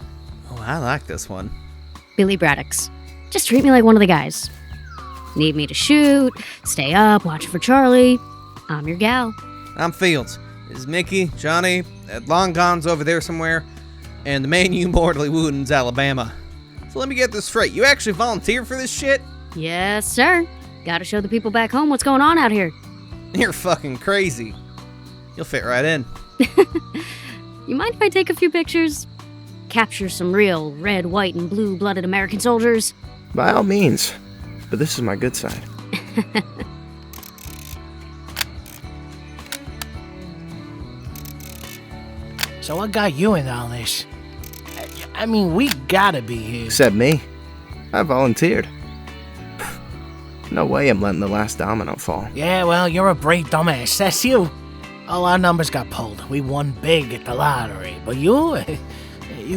Oh, I like this one. Billie Braddocks. Just treat me like one of the guys. Need me to shoot, stay up, watching for Charlie. I'm your gal. I'm Fields. This is Nikki, Johnny, Long Gone's over there somewhere, and the man you mortally wounded's Alabama. So let me get this straight. You actually volunteered for this shit? Yes, sir. Gotta show the people back home what's going on out here. You're fucking crazy. You'll fit right in. You mind if I take a few pictures? Capture some real red, white, and blue-blooded American soldiers? By all means. But this is my good side. So what got you into all this? I mean, we gotta be here. Except me. I volunteered. No way I'm letting the last domino fall. Yeah, well, you're a brave dumbass. That's you. All our numbers got pulled. We won big at the lottery. But you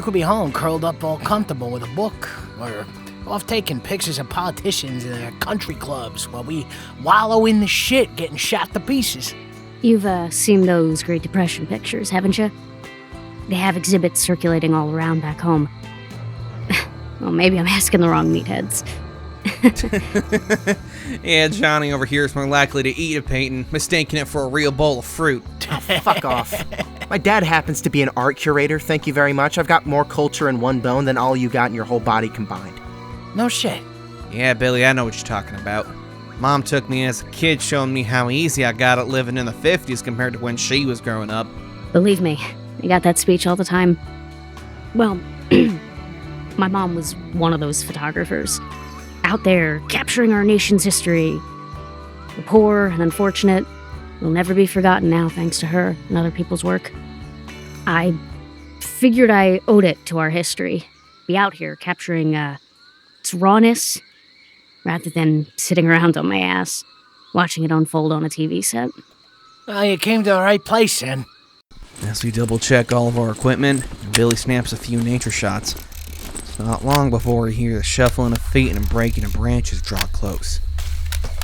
could be home curled up all comfortable with a book. Or off taking pictures of politicians in their country clubs while we wallow in the shit getting shot to pieces. You've seen those Great Depression pictures, haven't you? They have exhibits circulating all around back home. Well, maybe I'm asking the wrong meatheads. Yeah, Johnny over here is more likely to eat a painting, mistaking it for a real bowl of fruit. Oh, fuck off. My dad happens to be an art curator, thank you very much. I've got more culture in one bone than all you got in your whole body combined. No shit. Yeah, Billy, I know what you're talking about. Mom took me as a kid, showing me how easy I got it living in the 50s compared to when she was growing up. Believe me, I got that speech all the time. Well, my mom was one of those photographers. Out there, capturing our nation's history. The poor and unfortunate will never be forgotten now, thanks to her and other people's work. I figured I owed it to our history. Be out here capturing its rawness, rather than sitting around on my ass, watching it unfold on a TV set. Well, you came to the right place, then. As we double-check all of our equipment, Billy snaps a few nature shots. It's not long before we hear the shuffling of feet and breaking of branches draw close.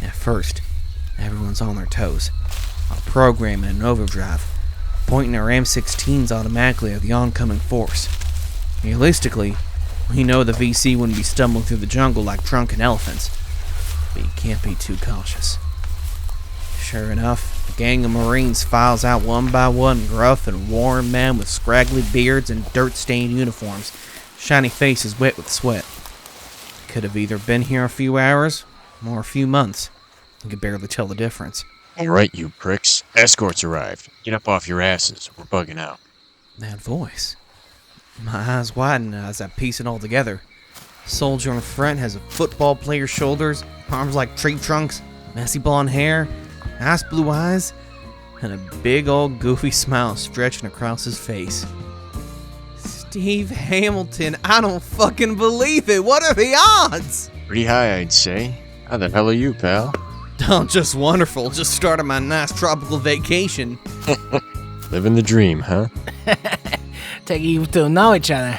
At first, everyone's on their toes. Our program in an overdrive, pointing our M16s automatically at the oncoming force. Realistically, we know the VC wouldn't be stumbling through the jungle like drunken elephants, but you can't be too cautious. Sure enough, the gang of Marines files out one by one, gruff and worn men with scraggly beards and dirt-stained uniforms, shiny faces wet with sweat. Could have either been here a few hours, or a few months. You could barely tell the difference. Alright, you pricks. Escorts arrived. Get up off your asses. We're bugging out. That voice. My eyes widen as I piece it all together. Soldier in front has a football player's shoulders, arms like tree trunks, messy blonde hair, nice blue eyes, and a big old goofy smile stretching across his face. Steve Hamilton, I don't fucking believe it. What are the odds? Pretty high, I'd say. How the hell are you, pal? Oh, just wonderful. Just started my nice tropical vacation. Living the dream, huh? Take you to know each other.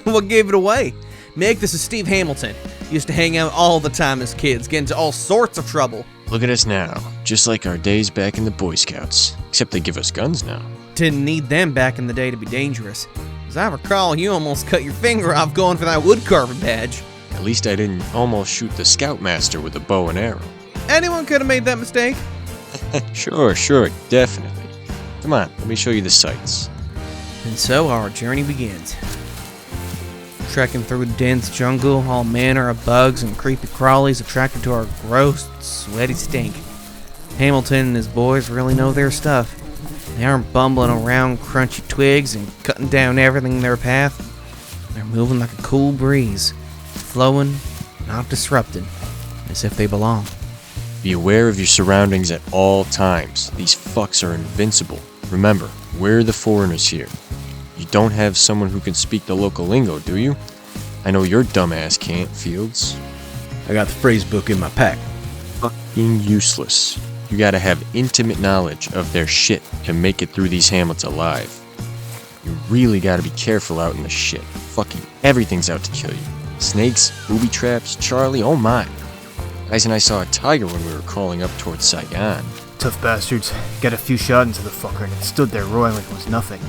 What gave it away? Mick, this is Steve Hamilton. Used to hang out all the time as kids, get into all sorts of trouble. Look at us now. Just like our days back in the Boy Scouts. Except they give us guns now. Didn't need them back in the day to be dangerous. As I recall, you almost cut your finger off going for that woodcarver badge. At least I didn't almost shoot the Scoutmaster with a bow and arrow. Anyone could have made that mistake. Sure, definitely. Come on, let me show you the sights. And so our journey begins. Trekking through dense jungle, all manner of bugs and creepy crawlies attracted to our gross, sweaty stink. Hamilton and his boys really know their stuff. They aren't bumbling around crunchy twigs and cutting down everything in their path. They're moving like a cool breeze, flowing, not disrupted, as if they belong. Be aware of your surroundings at all times. These fucks are invincible. Remember, we're the foreigners here. You don't have someone who can speak the local lingo, do you? I know your dumbass can't, Fields. I got the phrase book in my pack. Fucking useless. You gotta have intimate knowledge of their shit to make it through these hamlets alive. You really gotta be careful out in the shit. Fucking everything's out to kill you. Snakes, booby traps, Charlie, oh my. Guys and I saw a tiger when we were crawling up towards Saigon. Tough bastards. Got a few shot into the fucker and it stood there roaring like it was nothing.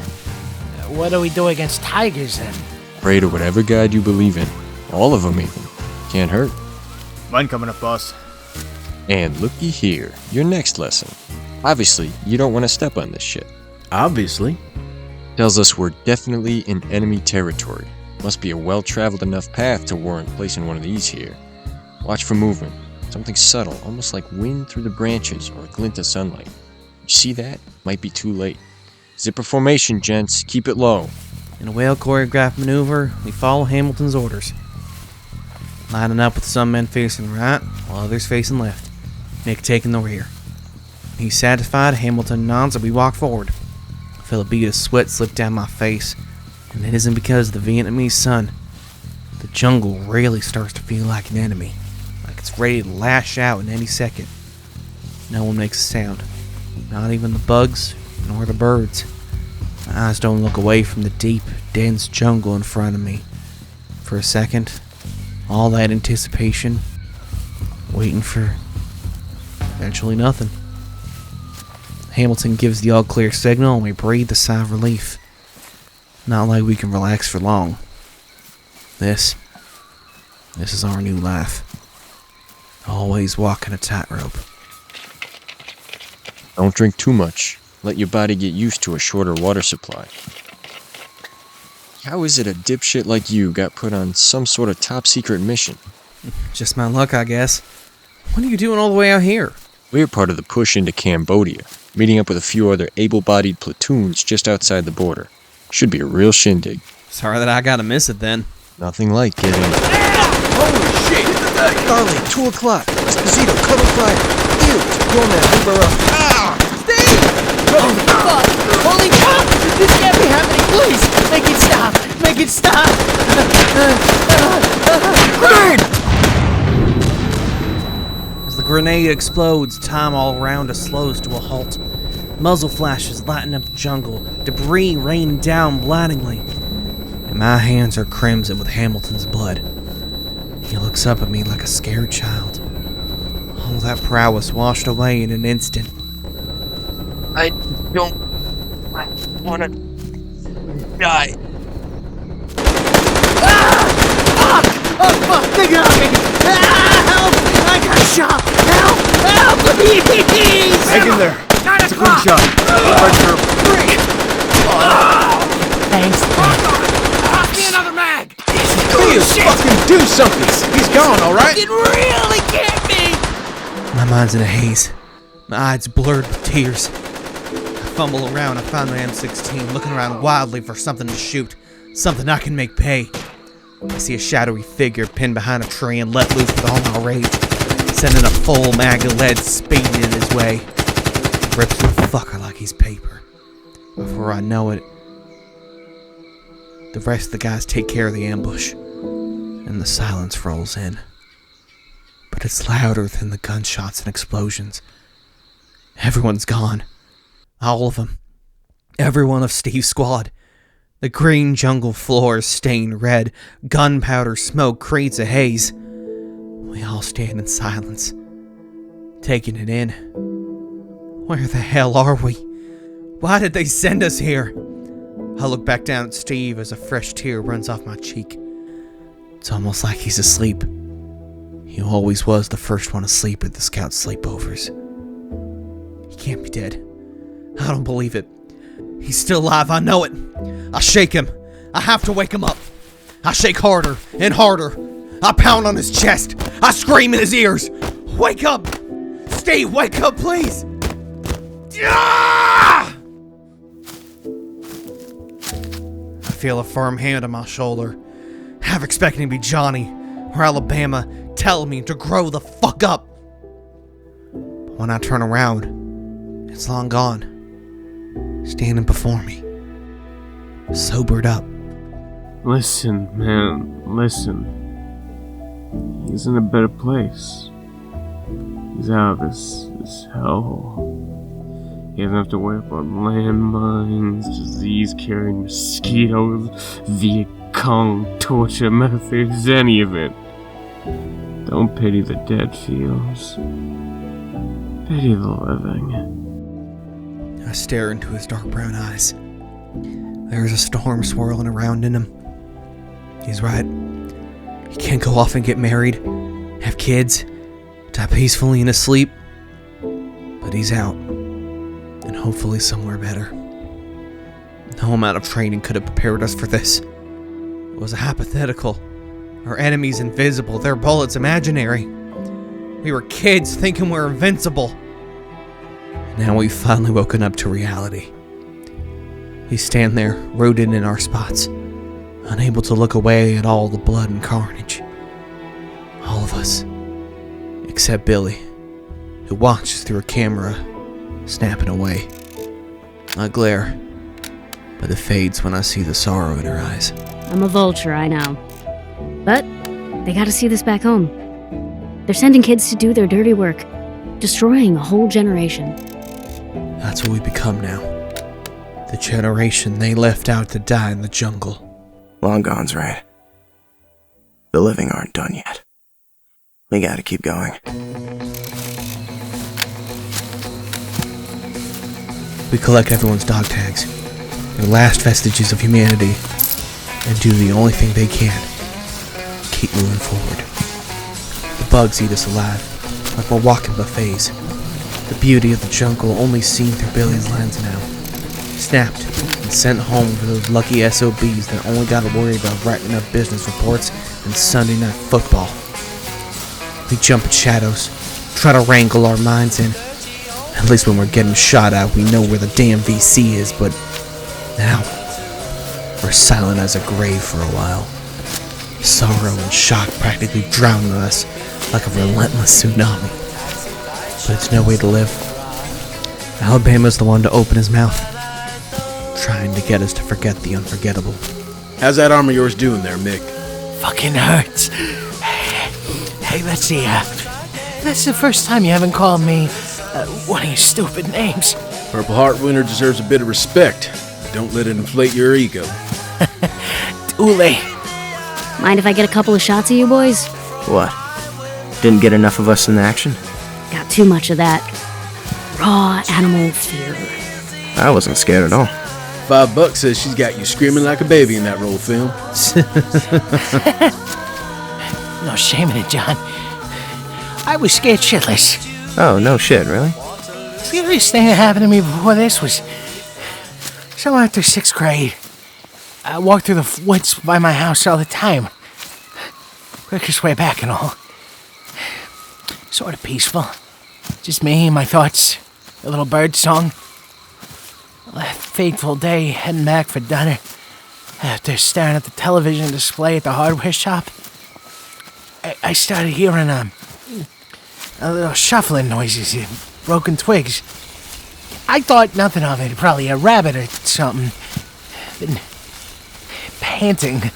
What do we do against tigers then? Pray to whatever god you believe in. All of them even. Can't hurt. Mine coming up, boss. And looky here, your next lesson. Obviously, you don't want to step on this shit. Obviously. Tells us we're definitely in enemy territory. Must be a well-traveled enough path to warrant placing one of these here. Watch for movement. Something subtle, almost like wind through the branches or a glint of sunlight. You see that? Might be too late. Zipper formation, gents. Keep it low. In a well-choreographed maneuver, we follow Hamilton's orders. Lining up with some men facing right, while others facing left. Mick taking the rear. He's satisfied, Hamilton nods, and we walk forward. I feel a bead of sweat slip down my face, and it isn't because of the Vietnamese sun. The jungle really starts to feel like an enemy, like it's ready to lash out in any second. No one makes a sound, not even the bugs nor the birds. My eyes don't look away from the deep, dense jungle in front of me. For a second, all that anticipation, waiting for eventually nothing. Hamilton gives the all-clear signal and we breathe a sigh of relief. Not like we can relax for long. This is our new life. Always walking a tightrope. Don't drink too much. Let your body get used to a shorter water supply. How is it a dipshit like you got put on some sort of top-secret mission? Just my luck, I guess. What are you doing all the way out here? We're part of the push into Cambodia, meeting up with a few other able-bodied platoons just outside the border. Should be a real shindig. Sorry that I gotta miss it then. Nothing like getting... Holy shit! Darling, 2 o'clock. Esposito, cover fire. Ew, go man, move her up. Oh, fuck! Holy fuck! This can't be happening! Please! Make it stop! Make it stop! Grenade! As the grenade explodes, time all around us slows to a halt. Muzzle flashes lighten up the jungle, debris raining down blindingly. And my hands are crimson with Hamilton's blood. He looks up at me like a scared child. All that prowess washed away in an instant. I don't want to die. Oh, fuck! They got me! Help! I got shot! Help! Help, please! Hang in there. It's a clean shot. Right through. Thanks. Pass me another mag! Please, fucking do something! He's gone, alright? It really can't be! My mind's in a haze. My eyes blurred with tears. I fumble around, I find my M16, looking around wildly for something to shoot, something I can make pay. I see a shadowy figure pinned behind a tree and let loose with all my rage, sending a full mag of lead speeding in his way. He rips the fucker like he's paper. Before I know it, the rest of the guys take care of the ambush, and the silence rolls in. But it's louder than the gunshots and explosions. Everyone's gone. All of them. Every one of Steve's squad. The green jungle floor is stained red. Gunpowder smoke creates a haze. We all stand in silence, taking it in. Where the hell are we? Why did they send us here? I look back down at Steve as a fresh tear runs off my cheek. It's almost like he's asleep. He always was the first one asleep at the scout sleepovers. He can't be dead. I don't believe it. He's still alive, I know it. I shake him. I have to wake him up. I shake harder and harder. I pound on his chest. I scream in his ears. Wake up! Steve, wake up, please! Ah! I feel a firm hand on my shoulder. Half expecting to be Johnny or Alabama telling me to grow the fuck up. But when I turn around, it's long gone. Standing before me. Sobered up. Listen, man, listen. He's in a better place. He's out of this hellhole. He doesn't have to worry about landmines, disease-carrying mosquitoes, Viet Cong, torture methods, any of it. Don't pity the dead, Fields. Pity the living. I stare into his dark brown eyes. There's a storm swirling around in him. He's right. He can't go off and get married, have kids, die peacefully in his sleep. But he's out. And hopefully somewhere better. No amount of training could have prepared us for this. It was a hypothetical. Our enemy's invisible, their bullets imaginary. We were kids thinking we're invincible. Now we've finally woken up to reality. We stand there, rooted in our spots, unable to look away at all the blood and carnage. All of us, except Billie, who watches through a camera, snapping away. I glare, but it fades when I see the sorrow in her eyes. I'm a vulture, I know. But they gotta see this back home. They're sending kids to do their dirty work, destroying a whole generation. That's what we become now. The generation they left out to die in the jungle. Long gone's right. The living aren't done yet. We gotta keep going. We collect everyone's dog tags, their last vestiges of humanity, and do the only thing they can. Keep moving forward. The bugs eat us alive, like we're walking buffets. The beauty of the jungle only seen through Billie's lens now. Snapped and sent home for those lucky SOBs that only gotta worry about writing up business reports and Sunday night football. We jump at shadows, try to wrangle our minds in. At least when we're getting shot at, we know where the damn VC is, but now, we're silent as a grave for a while. Sorrow and shock practically drowning us like a relentless tsunami. But it's no way to live. Alabama's the one to open his mouth, trying to get us to forget the unforgettable. How's that arm of yours doing there, Mick? Fucking hurts. Hey, let's see. That's the first time you haven't called me one of your stupid names. Purple Heart winner deserves a bit of respect. Don't let it inflate your ego. Ule. Mind if I get a couple of shots of you boys? What? Didn't get enough of us in action? Got too much of that raw animal fear. I wasn't scared at all. $5 says she's got you screaming like a baby in that roll film. No shame in it, John. I was scared shitless. Oh, no shit, really? The scariest thing that happened to me before this was... So after 6th grade, I walked through the woods by my house all the time. Quickest way back and all. Sort of peaceful. Just me, my thoughts, a little bird song. A fateful day heading back for dinner. After staring at the television display at the hardware shop, I started hearing a little shuffling noises, broken twigs. I thought nothing of it, probably a rabbit or something. Then panting,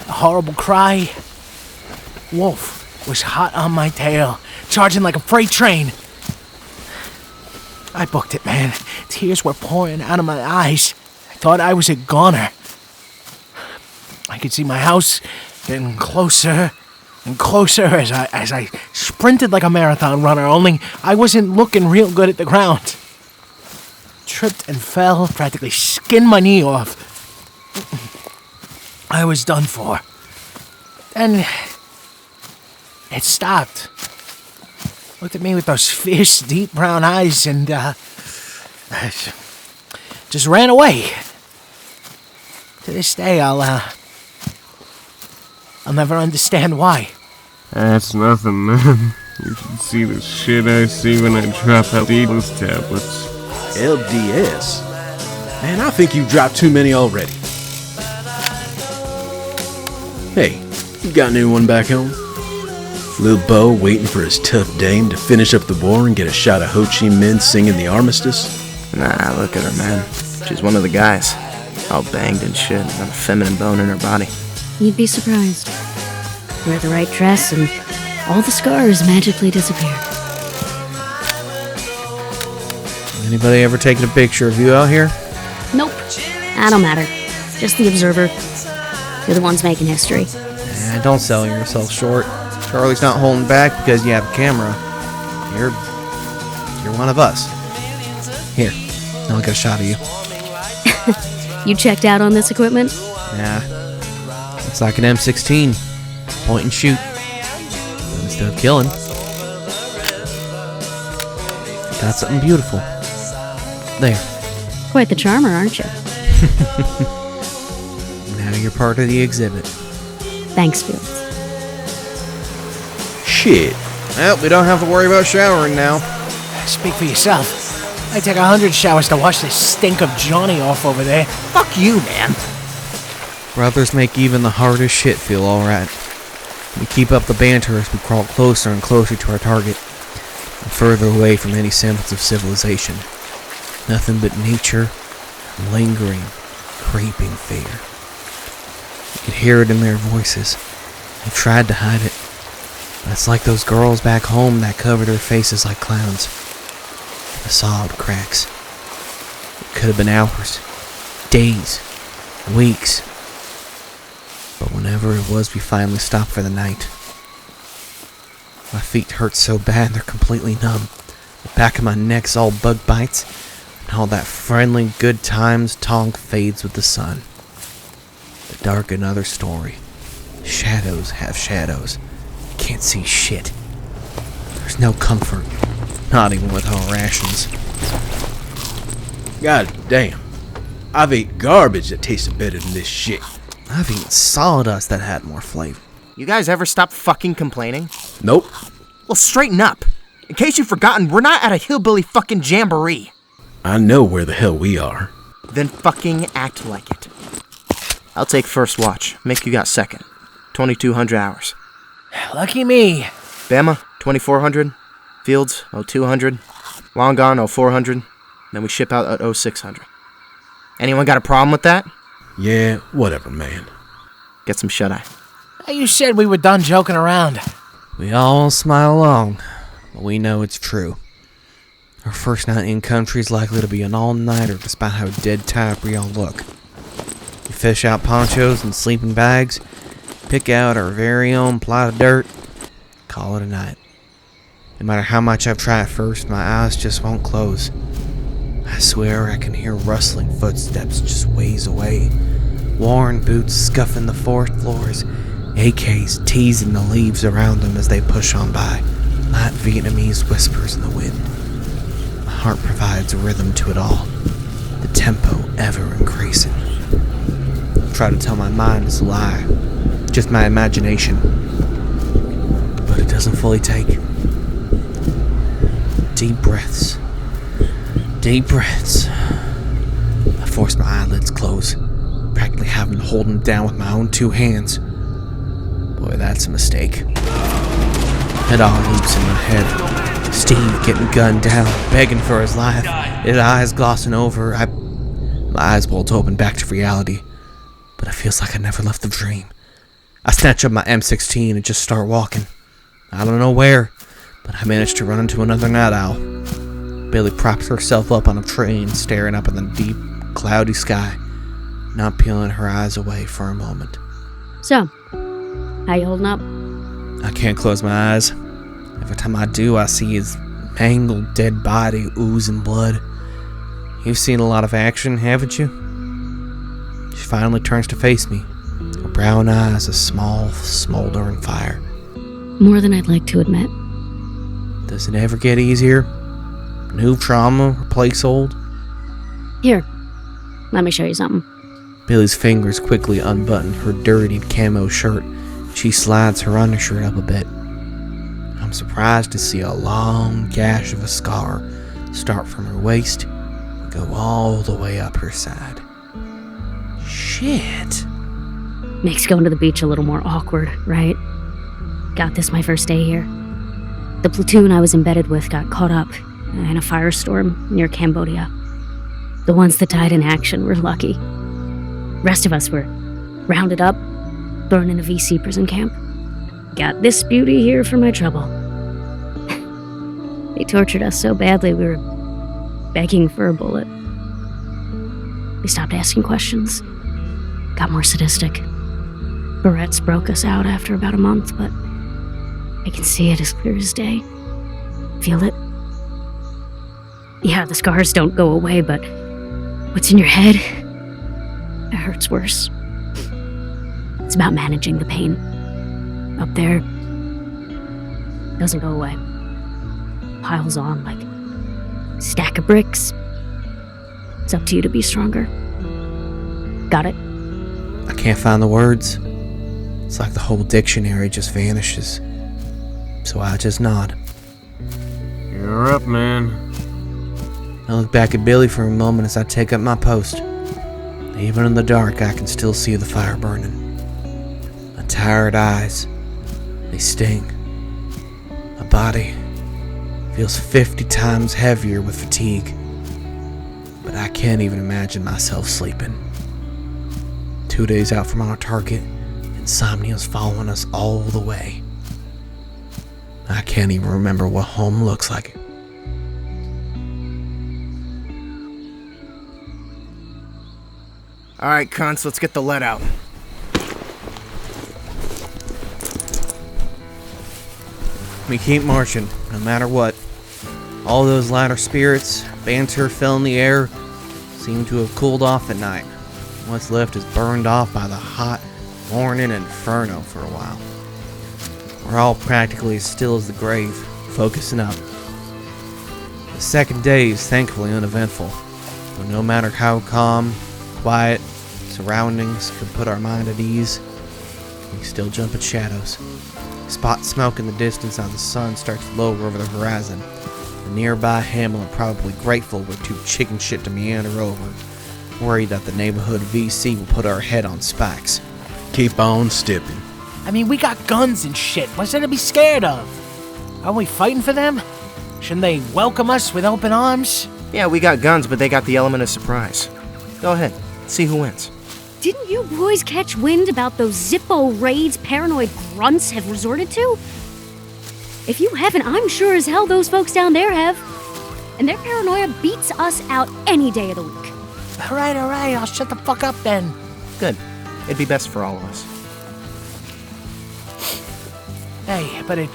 a horrible cry. Wolf was hot on my tail, charging like a freight train. I booked it, man. Tears were pouring out of my eyes. I thought I was a goner. I could see my house getting closer and closer as I sprinted like a marathon runner, only I wasn't looking real good at the ground. Tripped and fell, practically skinned my knee off. I was done for. Then it stopped. Looked at me with those fierce, deep brown eyes and just ran away. To this day, I'll never understand why. That's nothing, man. You should see the shit I see when I drop out these tablets. LDS? Man, I think you've dropped too many already. Hey, you got anyone back home? Lil Bo waiting for his tough dame to finish up the war and get a shot of Ho Chi Minh singing the armistice? Nah, look at her, man. She's one of the guys. All banged and shit, got a feminine bone in her body. You'd be surprised. Wear the right dress and all the scars magically disappear. Anybody ever taken a picture of you out here? Nope. That don't matter. Just the observer. You're the ones making history. Don't sell yourself short. Charlie's not holding back because you have a camera. You're one of us. Here, I'll get a shot of you. You checked out on this equipment? Yeah. It's like an M16. Point and shoot. Instead of killing. Got something beautiful. There. Quite the charmer, aren't you? Now you're part of the exhibit. Thanks, Billie. Shit. Well, we don't have to worry about showering now. Speak for yourself. I take 100 showers to wash this stink of Johnny off over there. Fuck you, man. Brothers make even the hardest shit feel alright. We keep up the banter as we crawl closer and closer to our target, and further away from any semblance of civilization. Nothing but nature, and lingering, creeping fear. You could hear it in their voices. They've tried to hide it, but it's like those girls back home that covered their faces like clowns. The sobbed cracks. It could have been hours, days, weeks. But whenever it was we finally stopped for the night, my feet hurt so bad they're completely numb. The back of my neck's all bug bites, and all that friendly good times tonk fades with the sun. The dark another story. Shadows have shadows. Can't see shit. There's no comfort. Not even with our rations. God damn. I've ate garbage that tasted better than this shit. I've eaten sawdust that had more flavor. You guys ever stop fucking complaining? Nope. Well, straighten up. In case you've forgotten, we're not at a hillbilly fucking jamboree. I know where the hell we are. Then fucking act like it. I'll take first watch. Mick, you got second. 2,200 hours. Lucky me. Bama, 2,400. Fields, 200. Long gone, 400. Then we ship out at 600. Anyone got a problem with that? Yeah, whatever, man. Get some shut-eye. You said we were done joking around. We all smile along, but we know it's true. Our first night in country is likely to be an all-nighter despite how dead tired we all look. We fish out ponchos and sleeping bags, pick out our very own plot of dirt, call it a night. No matter how much I've tried first, my eyes just won't close. I swear I can hear rustling footsteps just ways away. Worn boots scuffing the forest floors, AKs teasing the leaves around them as they push on by. Light Vietnamese whispers in the wind. My heart provides a rhythm to it all, the tempo ever increasing. I try to tell my mind it's a lie, just my imagination, but it doesn't fully take. Deep breaths. Deep breaths. I force my eyelids close, practically having to hold them down with my own 2 hands. Boy, that's a mistake. It all loops in my head. Steve getting gunned down, begging for his life, his eyes glossing over. My eyes bolt open back to reality, but it feels like I never left the dream. I snatch up my M16 and just start walking. I don't know where, but I managed to run into another night owl. Billie props herself up on a tree, staring up at the deep, cloudy sky, not peeling her eyes away for a moment. So, how you holding up? I can't close my eyes. Every time I do, I see his mangled dead body oozing blood. You've seen a lot of action, haven't you? She finally turns to face me, her brown eyes a small, smoldering fire. More than I'd like to admit. Does it ever get easier? New trauma replace old? Here, let me show you something. Billie's fingers quickly unbutton her dirtied camo shirt. She slides her undershirt up a bit. I'm surprised to see a long gash of a scar start from her waist and go all the way up her side. Shit. Makes going to the beach a little more awkward, right? Got this my first day here. The platoon I was embedded with got caught up in a firestorm near Cambodia. The ones that died in action were lucky. Rest of us were rounded up, thrown in a VC prison camp. Got this beauty here for my trouble. They tortured us so badly we were begging for a bullet. They stopped asking questions. Got more sadistic. Barrettes broke us out after about a month, but I can see it as clear as day. Feel it. Yeah, the scars don't go away, but what's in your head, it hurts worse. It's about managing the pain. Up there, doesn't go away. Piles on like a stack of bricks. It's up to you to be stronger. Got it? I can't find the words. It's like the whole dictionary just vanishes. So I just nod. You're up, man. I look back at Billie for a moment as I take up my post. Even in the dark, I can still see the fire burning. My tired eyes, they sting. My body feels 50 times heavier with fatigue. But I can't even imagine myself sleeping. 2 days out from our target, insomnia's following us all the way. I can't even remember what home looks like. Alright, cunts, let's get the lead out. We keep marching, no matter what. All those lighter spirits, banter filling the air, seem to have cooled off at night. What's left is burned off by the hot morning inferno for a while. We're all practically as still as the grave, focusing up. The second day is thankfully uneventful, but no matter how calm, quiet, surroundings could put our mind at ease, we still jump at shadows. Spot smoke in the distance as the sun starts to lower over the horizon. The nearby hamlet probably grateful we're too chicken shit to meander over, worried that the neighborhood VC will put our head on spikes. Keep on stepping. I mean, we got guns and shit. What's there to be scared of? Aren't we fighting for them? Shouldn't they welcome us with open arms? Yeah, we got guns, but they got the element of surprise. Go ahead, see who wins. Didn't you boys catch wind about those Zippo raids paranoid grunts have resorted to? If you haven't, I'm sure as hell those folks down there have. And their paranoia beats us out any day of the week. All right, I'll shut the fuck up then. Good. It'd be best for all of us. Hey, but it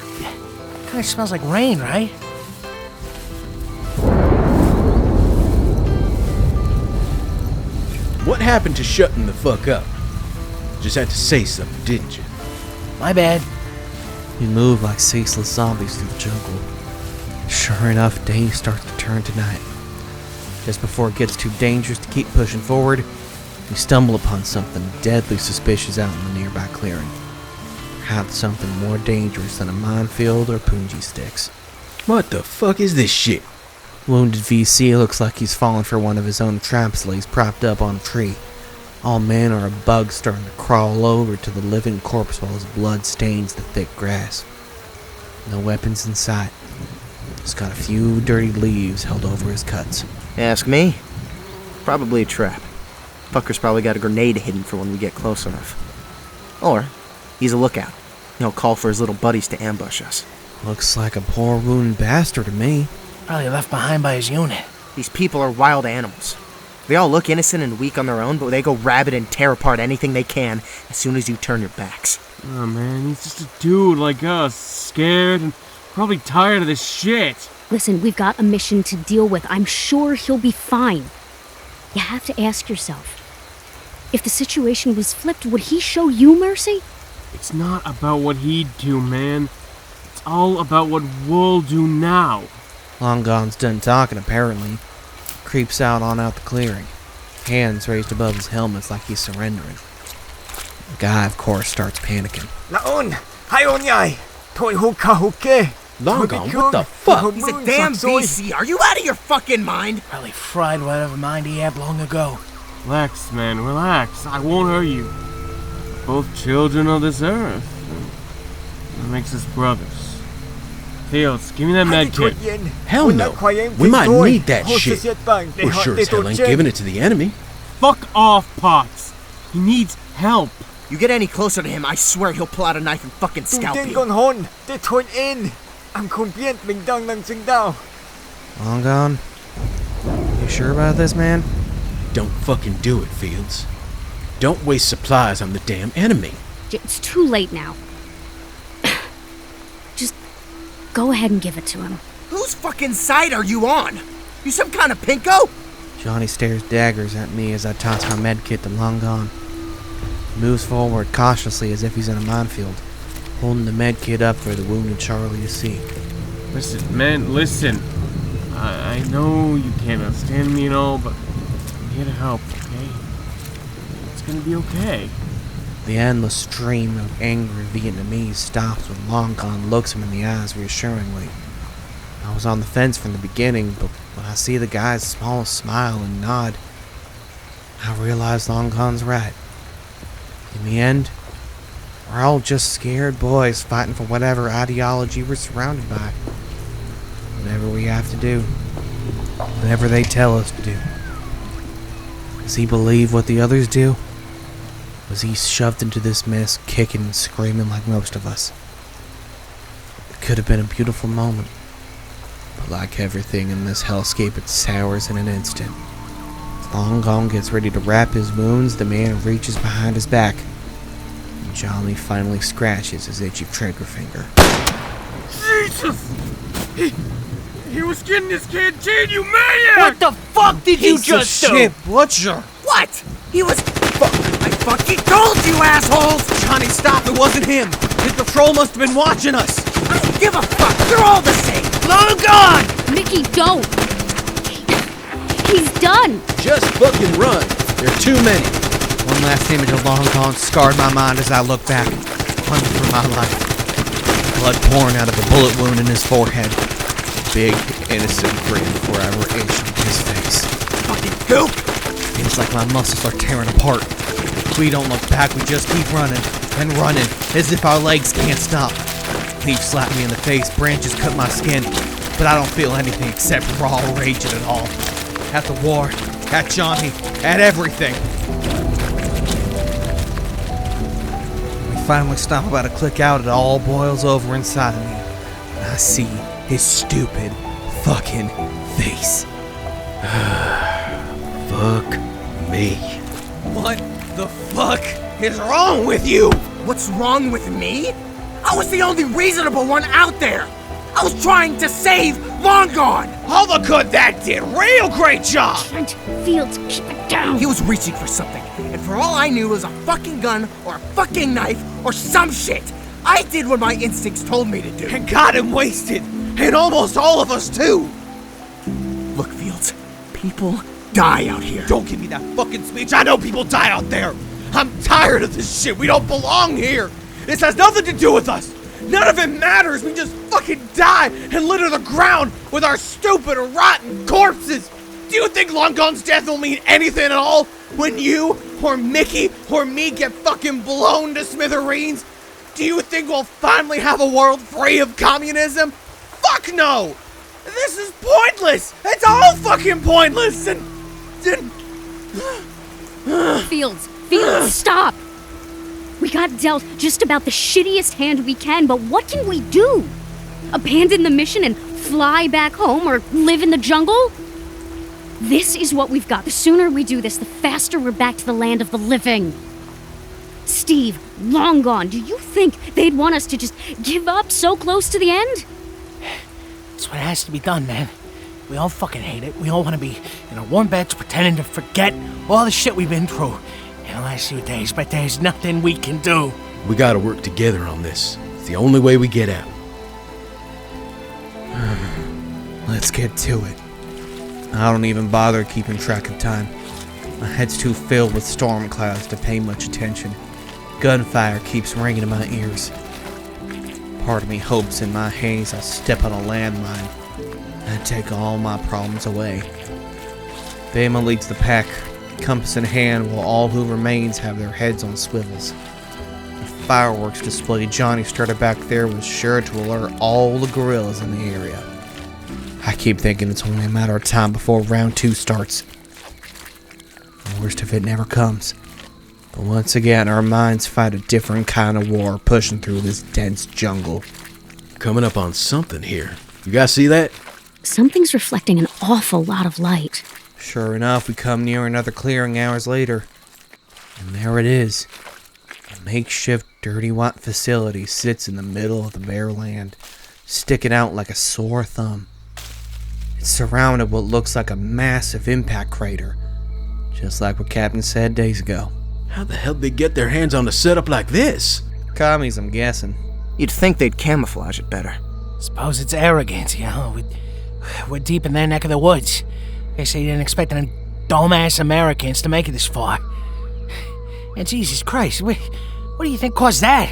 kind of smells like rain, right? What happened to shutting the fuck up? Just had to say something, didn't you? My bad. We move like ceaseless zombies through the jungle. Sure enough, day starts to turn to night. Just before it gets too dangerous to keep pushing forward, we stumble upon something deadly suspicious out in the nearby clearing. Perhaps something more dangerous than a minefield or punji sticks. What the fuck is this shit? Wounded VC looks like he's fallen for one of his own traps till he's propped up on a tree. All manner of bugs starting to crawl over to the living corpse while his blood stains the thick grass. No weapons in sight. Just got a few dirty leaves held over his cuts. Ask me? Probably a trap. Fucker's probably got a grenade hidden for when we get close enough. Or, he's a lookout. He'll call for his little buddies to ambush us. Looks like a poor wounded bastard to me. Probably left behind by his unit. These people are wild animals. They all look innocent and weak on their own, but they go rabid and tear apart anything they can as soon as you turn your backs. Oh man, he's just a dude like us, scared and probably tired of this shit. Listen, we've got a mission to deal with. I'm sure he'll be fine. You have to ask yourself, if the situation was flipped, would he show you mercy? It's not about what he'd do, man. It's all about what we'll do now. Long Gone's done talking, apparently. Creeps out the clearing. Hands raised above his helmet like he's surrendering. The guy, of course, starts panicking. Laon! Hayon yai! Toy hoka hoke! Long Gone, what the fuck? He's a damn VC. Are you out of your fucking mind? Probably fried whatever mind he had long ago. Relax, man, relax. I won't hurt you. Both children of this earth. That makes us brothers. Fields, give me that med kit. Hell no. We might need that shit. We're sure as hell ain't giving it to the enemy. Fuck off, Potts. He needs help. You get any closer to him, I swear he'll pull out a knife and fucking scalp you. Long Gone? You sure about this, man? Don't fucking do it, Fields. Don't waste supplies on the damn enemy. It's too late now. Just go ahead and give it to him. Whose fucking side are you on? You some kind of pinko? Johnny stares daggers at me as I toss my medkit to Long Gone. He moves forward cautiously as if he's in a minefield, holding the medkit up for the wounded Charlie to see. Listen, man, listen. I know you can't understand me and all, but I'm here to help, okay? It's gonna be okay. The endless stream of angry Vietnamese stops when Long Gone looks him in the eyes reassuringly. I was on the fence from the beginning, but when I see the guy's small smile and nod, I realize Long Gone's right. In the end, we're all just scared boys fighting for whatever ideology we're surrounded by. Whatever we have to do. Whatever they tell us to do. Does he believe what the others do? Was he shoved into this mess, kicking and screaming like most of us? It could have been a beautiful moment. But like everything in this hellscape, it sours in an instant. As Long Gone gets ready to wrap his wounds, the man reaches behind his back. And Johnny finally scratches his itchy trigger finger. Jesus! He was getting his canteen, you maniac! What the fuck did you just do? Shit, butcher! What? He was... I fucking told you, assholes! Johnny, stop! It wasn't him! His patrol must have been watching us! I don't give a fuck! They're all the same! Long Gone! Mickey, don't! He's done! Just fucking run. There are too many. One last image of Long Gone scarred my mind as I look back, hunting for my life. Blood pouring out of a bullet wound in his forehead. A big, innocent grin forever itched on his face. Fucking goop! Feels like my muscles are tearing apart. We don't look back, we just keep running and running, as if our legs can't stop. Leaves slap me in the face, branches cut my skin, but I don't feel anything except raw rage at it all. At the war, at Johnny, at everything. We finally stop about to click out, it all boils over inside of me. And I see his stupid fucking face. Fuck me. What the fuck is wrong with you? What's wrong with me? I was the only reasonable one out there. I was trying to save Long Gone. All the good that did. Real great job. Trent, Fields, keep it down. He was reaching for something, and for all I knew, it was a fucking gun or a fucking knife or some shit. I did what my instincts told me to do. And got him wasted. And almost all of us too. Look, Fields, people die out here. Don't give me that fucking speech. I know people die out there. I'm tired of this shit. We don't belong here. This has nothing to do with us. None of it matters. We just fucking die and litter the ground with our stupid, rotten corpses. Do you think Long Gone's death will mean anything at all when you or Mickey or me get fucking blown to smithereens? Do you think we'll finally have a world free of communism? Fuck no! This is pointless! It's all fucking pointless! Fields, stop! We got dealt just about the shittiest hand we can, but what can we do? Abandon the mission and fly back home or live in the jungle? This is what we've got. The sooner we do this, the faster we're back to the land of the living. Steve, Long Gone, do you think they'd want us to just give up so close to the end? It's what has to be done, man. We all fucking hate it. We all want to be in our warm beds pretending to forget all the shit we've been through in the last few days, but there's nothing we can do. We gotta work together on this. It's the only way we get out. Let's get to it. I don't even bother keeping track of time. My head's too filled with storm clouds to pay much attention. Gunfire keeps ringing in my ears. Part of me hopes in my haze I'll step on a landmine and take all my problems away. Bama leads the pack, compass in hand, while all who remains have their heads on swivels. The fireworks display Johnny started back there was sure to alert all the gorillas in the area. I keep thinking it's only a matter of time before round 2 starts. The worst of it never comes. But once again, our minds fight a different kind of war pushing through this dense jungle. Coming up on something here. You guys see that? Something's reflecting an awful lot of light. Sure enough, we come near another clearing hours later. And there it is. A makeshift dirty white facility sits in the middle of the bare land, sticking out like a sore thumb. It's surrounded what looks like a massive impact crater, just like what Captain said days ago. How the hell did they get their hands on a setup like this? Commies, I'm guessing. You'd think they'd camouflage it better. Suppose it's arrogance, you know. We're deep in their neck of the woods. They say you didn't expect any dumbass Americans to make it this far. And Jesus Christ, what do you think caused that?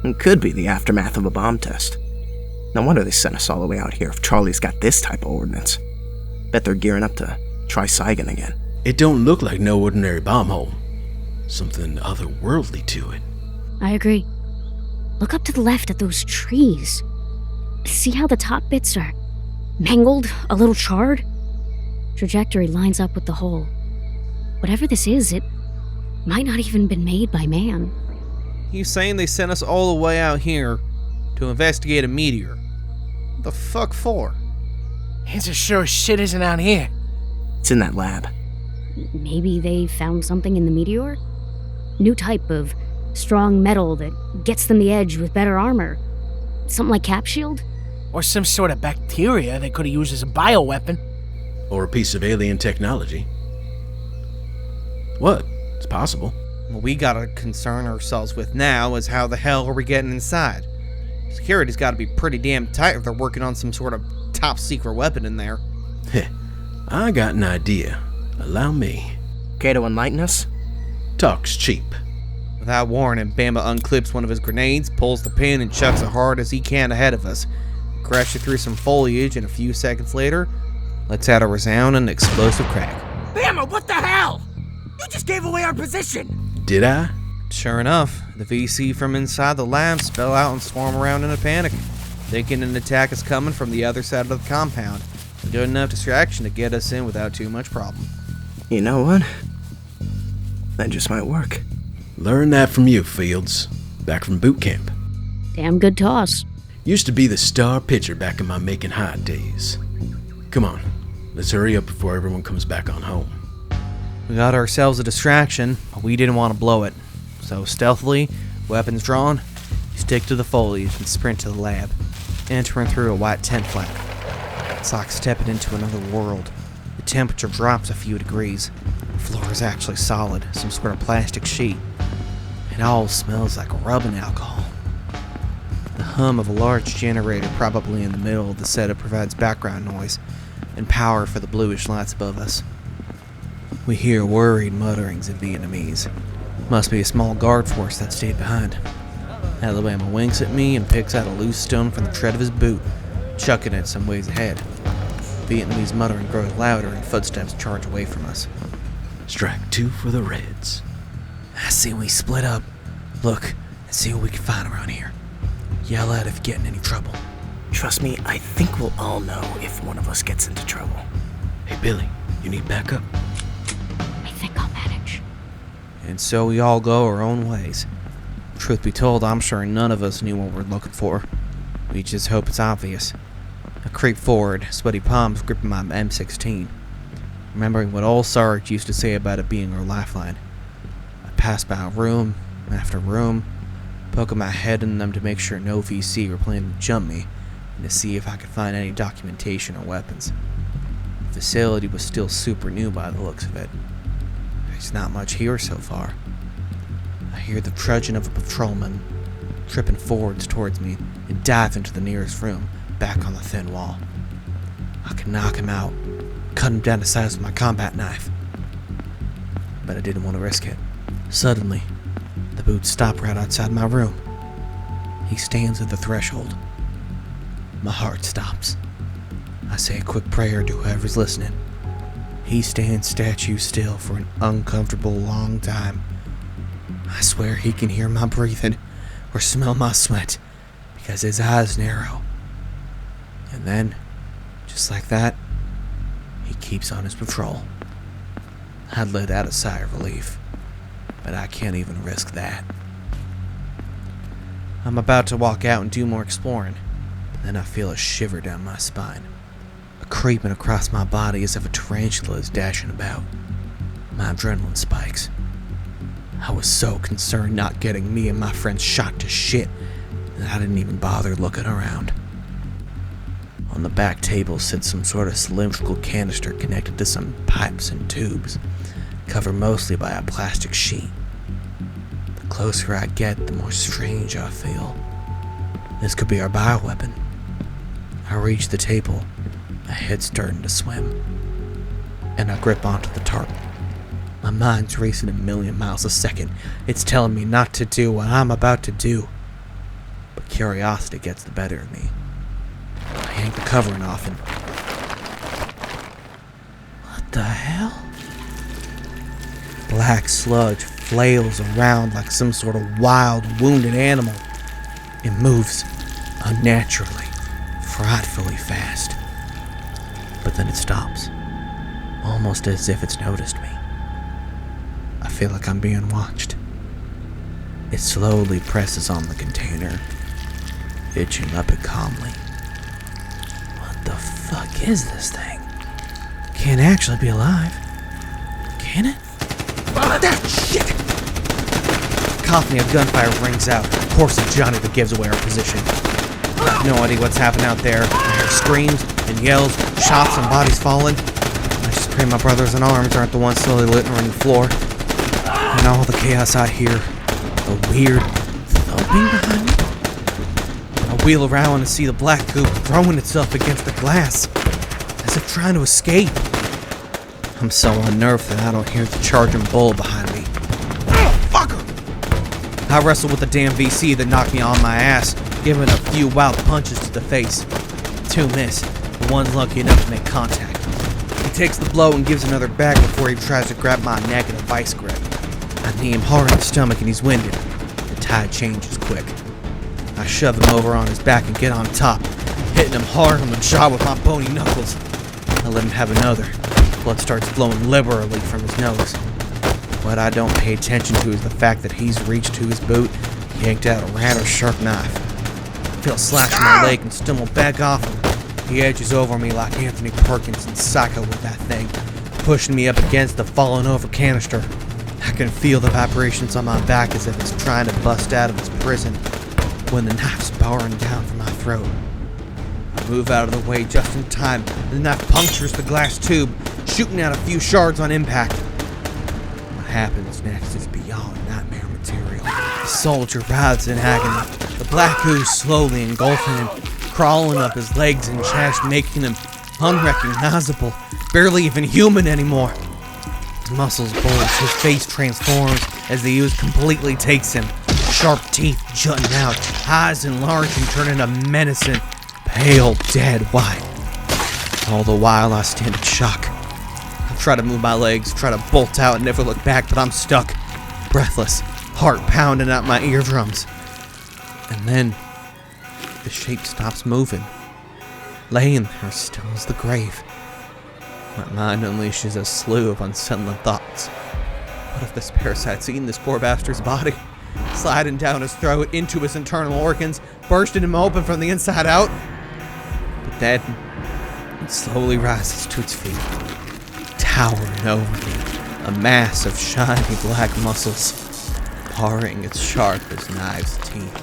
It could be the aftermath of a bomb test. No wonder they sent us all the way out here if Charlie's got this type of ordnance. Bet they're gearing up to try Saigon again. It don't look like no ordinary bomb hole. Something otherworldly to it. I agree. Look up to the left at those trees. See how the top bits are mangled, a little charred? Trajectory lines up with the hole. Whatever this is, it might not even been made by man. You saying they sent us all the way out here to investigate a meteor? What the fuck for? Answer sure as shit isn't out here. It's in that lab. Maybe they found something in the meteor? New type of strong metal that gets them the edge with better armor. Something like Cap Shield? Or some sort of bacteria they could have used as a bioweapon. Or a piece of alien technology. What? It's possible. What we gotta concern ourselves with now is how the hell are we getting inside? Security's gotta be pretty damn tight if they're working on some sort of top secret weapon in there. Heh, I got an idea. Allow me. Care to enlighten us? Talk's cheap. Without warning, Bama unclips one of his grenades, pulls the pin, and chucks it hard as he can ahead of us. Crashes through some foliage, and a few seconds later, lets out a resounding explosive crack. Bama, what the hell? You just gave away our position! Did I? Sure enough, the VC from inside the lab spell out and swarm around in a panic, thinking an attack is coming from the other side of the compound. A good enough distraction to get us in without too much problem. You know what? That just might work. Learned that from you, Fields. Back from boot camp. Damn good toss. Used to be the star pitcher back in my making high days. Come on, let's hurry up before everyone comes back on home. We got ourselves a distraction, but we didn't want to blow it. So stealthily, weapons drawn, we stick to the foliage and sprint to the lab, entering through a white tent flap. It's like stepping into another world. The temperature drops a few degrees. The floor is actually solid, some sort of plastic sheet. It all smells like rubbing alcohol. The hum of a large generator probably in the middle of the setup provides background noise and power for the bluish lights above us. We hear worried mutterings in Vietnamese. Must be a small guard force that stayed behind. Alabama winks at me and picks out a loose stone from the tread of his boot, chucking it some ways ahead. Vietnamese muttering grows louder and footsteps charge away from us. Strike 2 for the Reds. I see we split up. Look and see what we can find around here. Yell out if you get in any trouble. Trust me, I think we'll all know if one of us gets into trouble. Hey, Billie, you need backup? I think I'll manage. And so we all go our own ways. Truth be told, I'm sure none of us knew what we're looking for. We just hope it's obvious. I creep forward, sweaty palms gripping my M16, remembering what old Sarge used to say about it being our lifeline. I pass by room after room, poking my head in them to make sure no VC were planning to jump me, and to see if I could find any documentation or weapons. The facility was still super new by the looks of it. There's not much here so far. I hear the trudging of a patrolman, tripping forwards towards me, and dive into the nearest room, back on the thin wall. I can knock him out, cut him down to size with my combat knife. But I didn't want to risk it. Suddenly, the boots stop right outside my room. He stands at the threshold. My heart stops. I say a quick prayer to whoever's listening. He stands statue still for an uncomfortable long time. I swear he can hear my breathing or smell my sweat because his eyes narrow. And then, just like that, he keeps on his patrol. I'd let out a sigh of relief, but I can't even risk that. I'm about to walk out and do more exploring, then I feel a shiver down my spine, a creeping across my body as if a tarantula is dashing about. My adrenaline spikes. I was so concerned not getting me and my friends shot to shit that I didn't even bother looking around. On the back table sits some sort of cylindrical canister connected to some pipes and tubes, covered mostly by a plastic sheet. The closer I get, the more strange I feel. This could be our bioweapon. I reach the table, my head starting to swim, and I grip onto the tarp. My mind's racing 1,000,000 miles a second. It's telling me not to do what I'm about to do. But curiosity gets the better of me. I yank the covering off and... What the hell? Black sludge flails around like some sort of wild, wounded animal. It moves unnaturally, frightfully fast. But then it stops, almost as if it's noticed me. I feel like I'm being watched. It slowly presses on the container, itching up it calmly. What the fuck is this thing? Can't actually be alive. Can it? That shit! Cacophony of gunfire rings out. Of course it's Johnny that gives away our position. I have no idea what's happening out there. I hear screams and yells, shots and bodies falling. I just pray my brothers in arms aren't the ones slowly littering the floor. And all the chaos I hear, a weird thumping behind me. I wheel around and see the black goop throwing itself against the glass, as if trying to escape. I'm so unnerved that I don't hear the charging bull behind me. Fucker! I wrestle with the damn VC that knocked me on my ass, giving a few wild punches to the face. 2 miss, but one's lucky enough to make contact. He takes the blow and gives another back before he tries to grab my neck in a vice grip. I knee him hard in the stomach and he's winded. The tide changes quick. I shove him over on his back and get on top, hitting him hard on the jaw with my bony knuckles. I let him have another. Blood starts flowing liberally from his nose. What I don't pay attention to is the fact that he's reached to his boot, yanked out a rather sharp knife. I feel a slash in my leg and stumble back off him. He edges over me like Anthony Perkins in Psycho with that thing, pushing me up against the fallen over canister. I can feel the vibrations on my back as if it's trying to bust out of its prison when the knife's powering down from my throat. I move out of the way just in time. The knife punctures the glass tube, shooting out a few shards on impact. What happens next is beyond nightmare material. The soldier writhes in agony, the black ooze slowly engulfing him, crawling up his legs and chest, making him unrecognizable, barely even human anymore. His muscles bulge, his face transforms as the ooze completely takes him, sharp teeth jutting out, eyes enlarged and turning a menacing, pale, dead white. All the while I stand in shock. I try to move my legs, try to bolt out and never look back, but I'm stuck, breathless, heart pounding out my eardrums. And then, the shape stops moving, laying there still as the grave. My mind unleashes a slew of unsettling thoughts. What if this parasite's eating this poor bastard's body, sliding down his throat into his internal organs, bursting him open from the inside out? But then, it slowly rises to its feet, towering over me, a mass of shiny black muscles, parring its sharp as knives' teeth.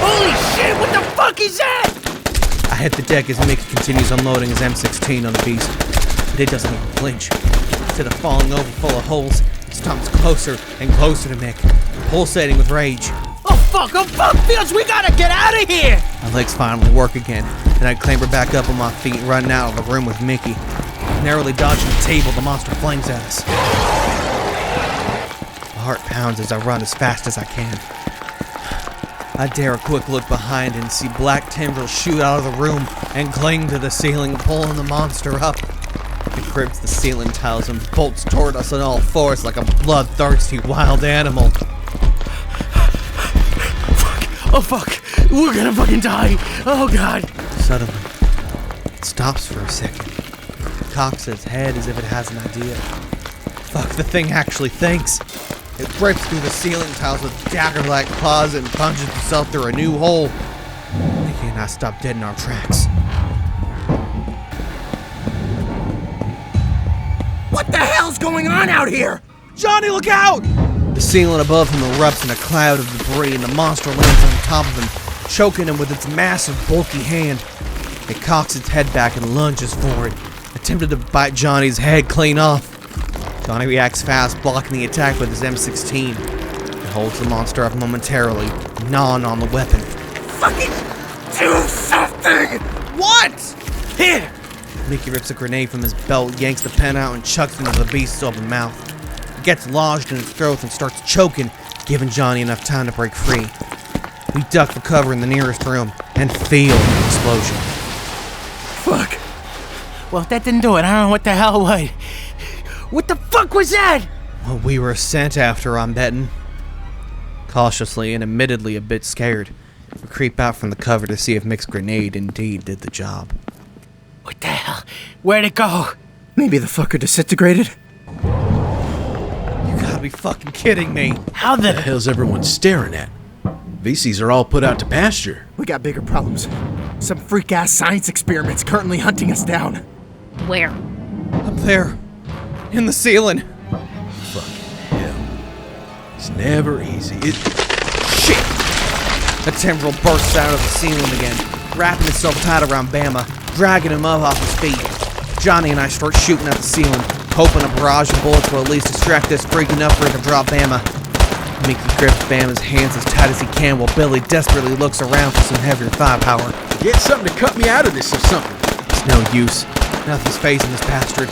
Holy shit, what the fuck is that? I hit the deck as Mickey continues unloading his M16 on the beast, but it doesn't even flinch. Instead of falling over full of holes, it stomps closer and closer to Mick, pulsating with rage. Oh fuck, Fields, we gotta get out of here! My legs finally work again, and I clamber back up on my feet and run out of the room with Mickey. Narrowly dodging the table, the monster flings at us. My heart pounds as I run as fast as I can. I dare a quick look behind and see black tendrils shoot out of the room and cling to the ceiling, pulling the monster up. It grips the ceiling tiles and bolts toward us on all fours like a bloodthirsty wild animal. Fuck. Oh fuck. We're gonna fucking die. Oh god. Suddenly, it stops for a second. It cocks its head as if it has an idea. Fuck, the thing actually thinks. It rips through the ceiling tiles with dagger-like claws and punches itself through a new hole. Nikki and I stop dead in our tracks. What the hell's going on out here? Johnny, look out! The ceiling above him erupts in a cloud of debris, and the monster lands on top of him, choking him with its massive, bulky hand. It cocks its head back and lunges forward, attempting to bite Johnny's head clean off. Johnny reacts fast, blocking the attack with his M16. It holds the monster up momentarily, gnawing on the weapon. Fucking do something! What? Here! Mickey rips a grenade from his belt, yanks the pen out, and chucks it into the beast's open mouth. It gets lodged in its throat and starts choking, giving Johnny enough time to break free. We duck for cover in the nearest room and feel an explosion. Fuck. Well, if that didn't do it, I don't know what the hell would. What the fuck was that? Well, we were sent after, I'm betting. Cautiously and admittedly a bit scared, we creep out from the cover to see if Mick's grenade indeed did the job. What the hell? Where'd it go? Maybe the fucker disintegrated? You gotta be fucking kidding me. How the hell's everyone staring at? VCs are all put out to pasture. We got bigger problems. Some freak-ass science experiment's currently hunting us down. Where? Up there. In the ceiling. Fucking hell. It's never easy. Shit! A tendril bursts out of the ceiling again, wrapping itself tight around Bama, dragging him up off his feet. Johnny and I start shooting at the ceiling, hoping a barrage of bullets will at least distract this freak enough for it to drop Bama. Mickey grips Bama's hands as tight as he can while Billie desperately looks around for some heavier firepower. Get something to cut me out of this or something. It's no use. Nothing's phasing this bastard.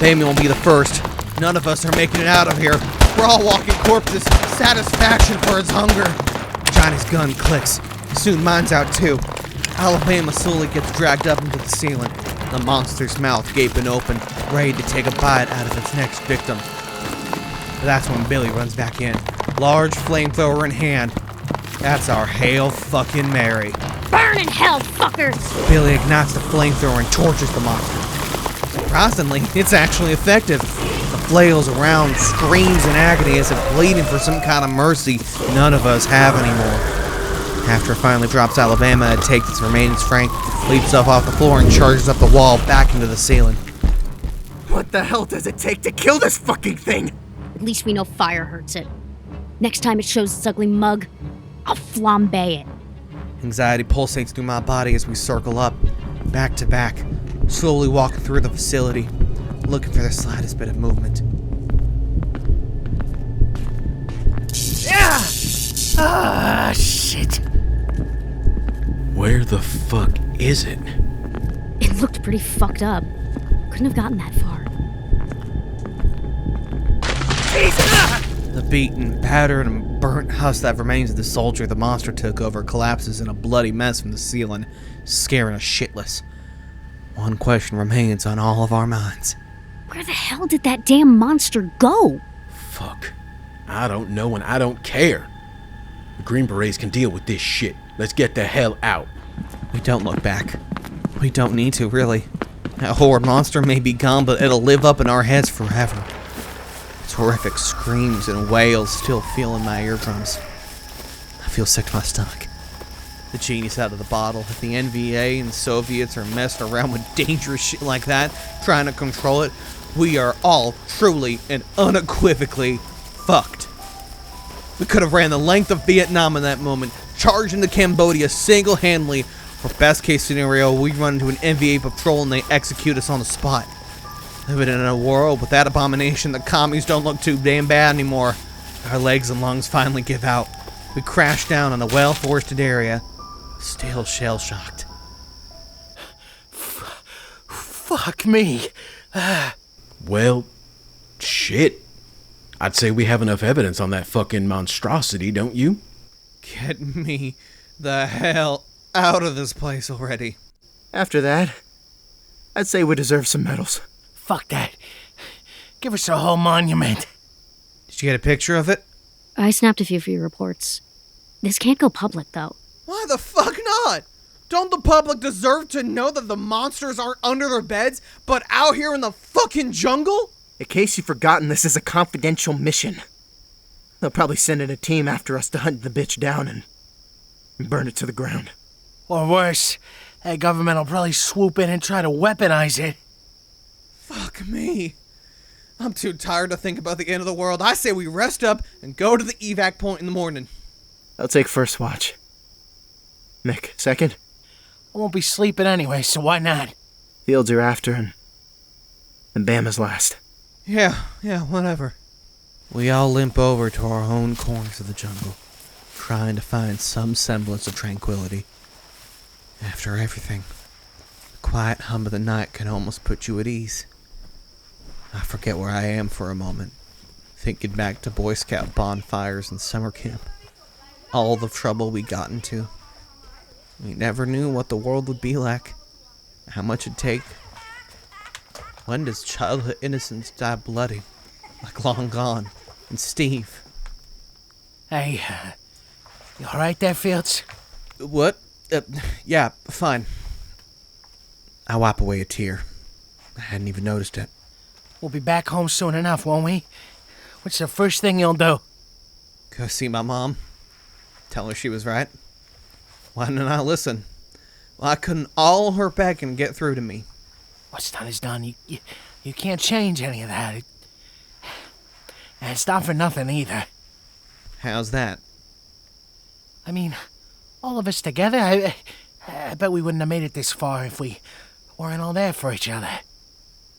Bama will be the first. None of us are making it out of here. We're all walking corpses. Satisfaction for its hunger. Johnny's gun clicks. Soon mine's out too. Alabama slowly gets dragged up into the ceiling, the monster's mouth gaping open, ready to take a bite out of its next victim. But that's when Billie runs back in, large flamethrower in hand. That's our Hail fucking Mary. Burn in hell, fuckers! Billie ignites the flamethrower and torches the monster. Surprisingly, it's actually effective. The flails around, screams in agony as if pleading for some kind of mercy none of us have anymore. After it finally drops Alabama, it takes its remaining strength, leaps up off the floor, and charges up the wall back into the ceiling. What the hell does it take to kill this fucking thing? At least we know fire hurts it. Next time it shows its ugly mug, I'll flambe it. Anxiety pulsates through my body as we circle up, back to back, slowly walking through the facility, looking for the slightest bit of movement. Yeah! Ah, shit. Where the fuck is it? It looked pretty fucked up. Couldn't have gotten that far. The beaten, battered, and burnt husk that remains of the soldier the monster took over collapses in a bloody mess from the ceiling, scaring us shitless. One question remains on all of our minds. Where the hell did that damn monster go? Fuck. I don't know and I don't care. The Green Berets can deal with this shit. Let's get the hell out. We don't look back. We don't need to, really. That horrid monster may be gone, but it'll live up in our heads forever. Its horrific screams and wails still feel in my eardrums. I feel sick to my stomach. The genie's out of the bottle. If the NVA and Soviets are messing around with dangerous shit like that, trying to control it, we are all truly and unequivocally fucked. We could have ran the length of Vietnam in that moment, charged into Cambodia single-handedly. For best case scenario, we run into an NVA patrol and they execute us on the spot. Living in a world with that abomination, the commies don't look too damn bad anymore. Our legs and lungs finally give out. We crash down on a well-forested area, still shell-shocked. Fuck me. Well, shit. I'd say we have enough evidence on that fucking monstrosity, don't you? Get me the hell out of this place already. After that, I'd say we deserve some medals. Fuck that. Give us a whole monument. Did you get a picture of it? I snapped a few for your reports. This can't go public, though. Why the fuck not? Don't the public deserve to know that the monsters aren't under their beds, but out here in the fucking jungle? In case you've forgotten, this is a confidential mission. They'll probably send in a team after us to hunt the bitch down and burn it to the ground. Or worse, that government will probably swoop in and try to weaponize it. Fuck me. I'm too tired to think about the end of the world. I say we rest up and go to the evac point in the morning. I'll take first watch. Mick, second? I won't be sleeping anyway, so why not? Fields are after, and Bama's last. Yeah, whatever. We all limp over to our own corners of the jungle, trying to find some semblance of tranquility. After everything, the quiet hum of the night can almost put you at ease. I forget where I am for a moment, thinking back to Boy Scout bonfires and summer camp. All the trouble we got into. We never knew what the world would be like, how much it'd take. When does childhood innocence die bloody, like Long Gone and Steve? Hey, you alright there, Fields? What? Yeah, fine. I wipe away a tear. I hadn't even noticed it. We'll be back home soon enough, won't we? What's the first thing you'll do? Go see my mom. Tell her she was right. Why didn't I listen? Well, I couldn't all her back and get through to me. What's done is done. You can't change any of that. And it's not for nothing either. How's that? I mean, all of us together, I bet we wouldn't have made it this far if we weren't all there for each other.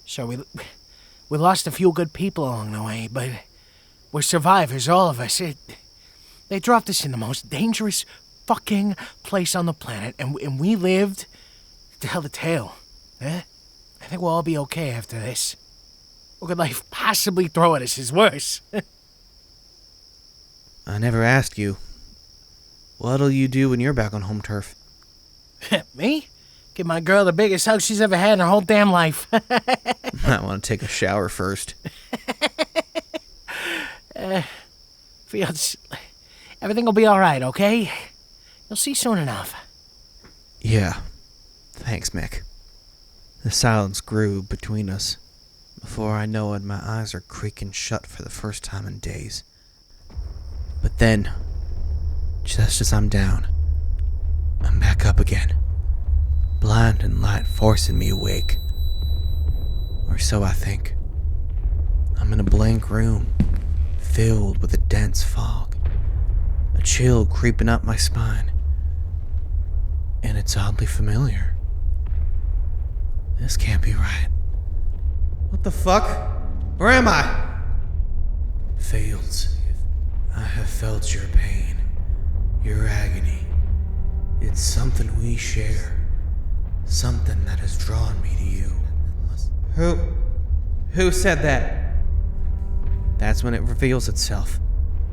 Sure, we lost a few good people along the way, but we're survivors, all of us. They dropped us in the most dangerous fucking place on the planet, and we lived to tell the tale. Eh? I think we'll all be okay after this. What could life possibly throw at us is worse? I never asked you. What'll you do when you're back on home turf? Me? Give my girl the biggest hug she's ever had in her whole damn life. I want to take a shower first. Fields, everything will be alright, okay? You'll see soon enough. Yeah. Thanks, Mick. The silence grew between us. Before I know it, my eyes are creaking shut for the first time in days. But then, just as I'm down, I'm back up again. Blind and light forcing me awake. Or so I think. I'm in a blank room, filled with a dense fog. A chill creeping up my spine. And it's oddly familiar. This can't be right. What the fuck? Where am I? Fields, I have felt your pain, your agony. It's something we share. Something that has drawn me to you. Who said that? That's when it reveals itself.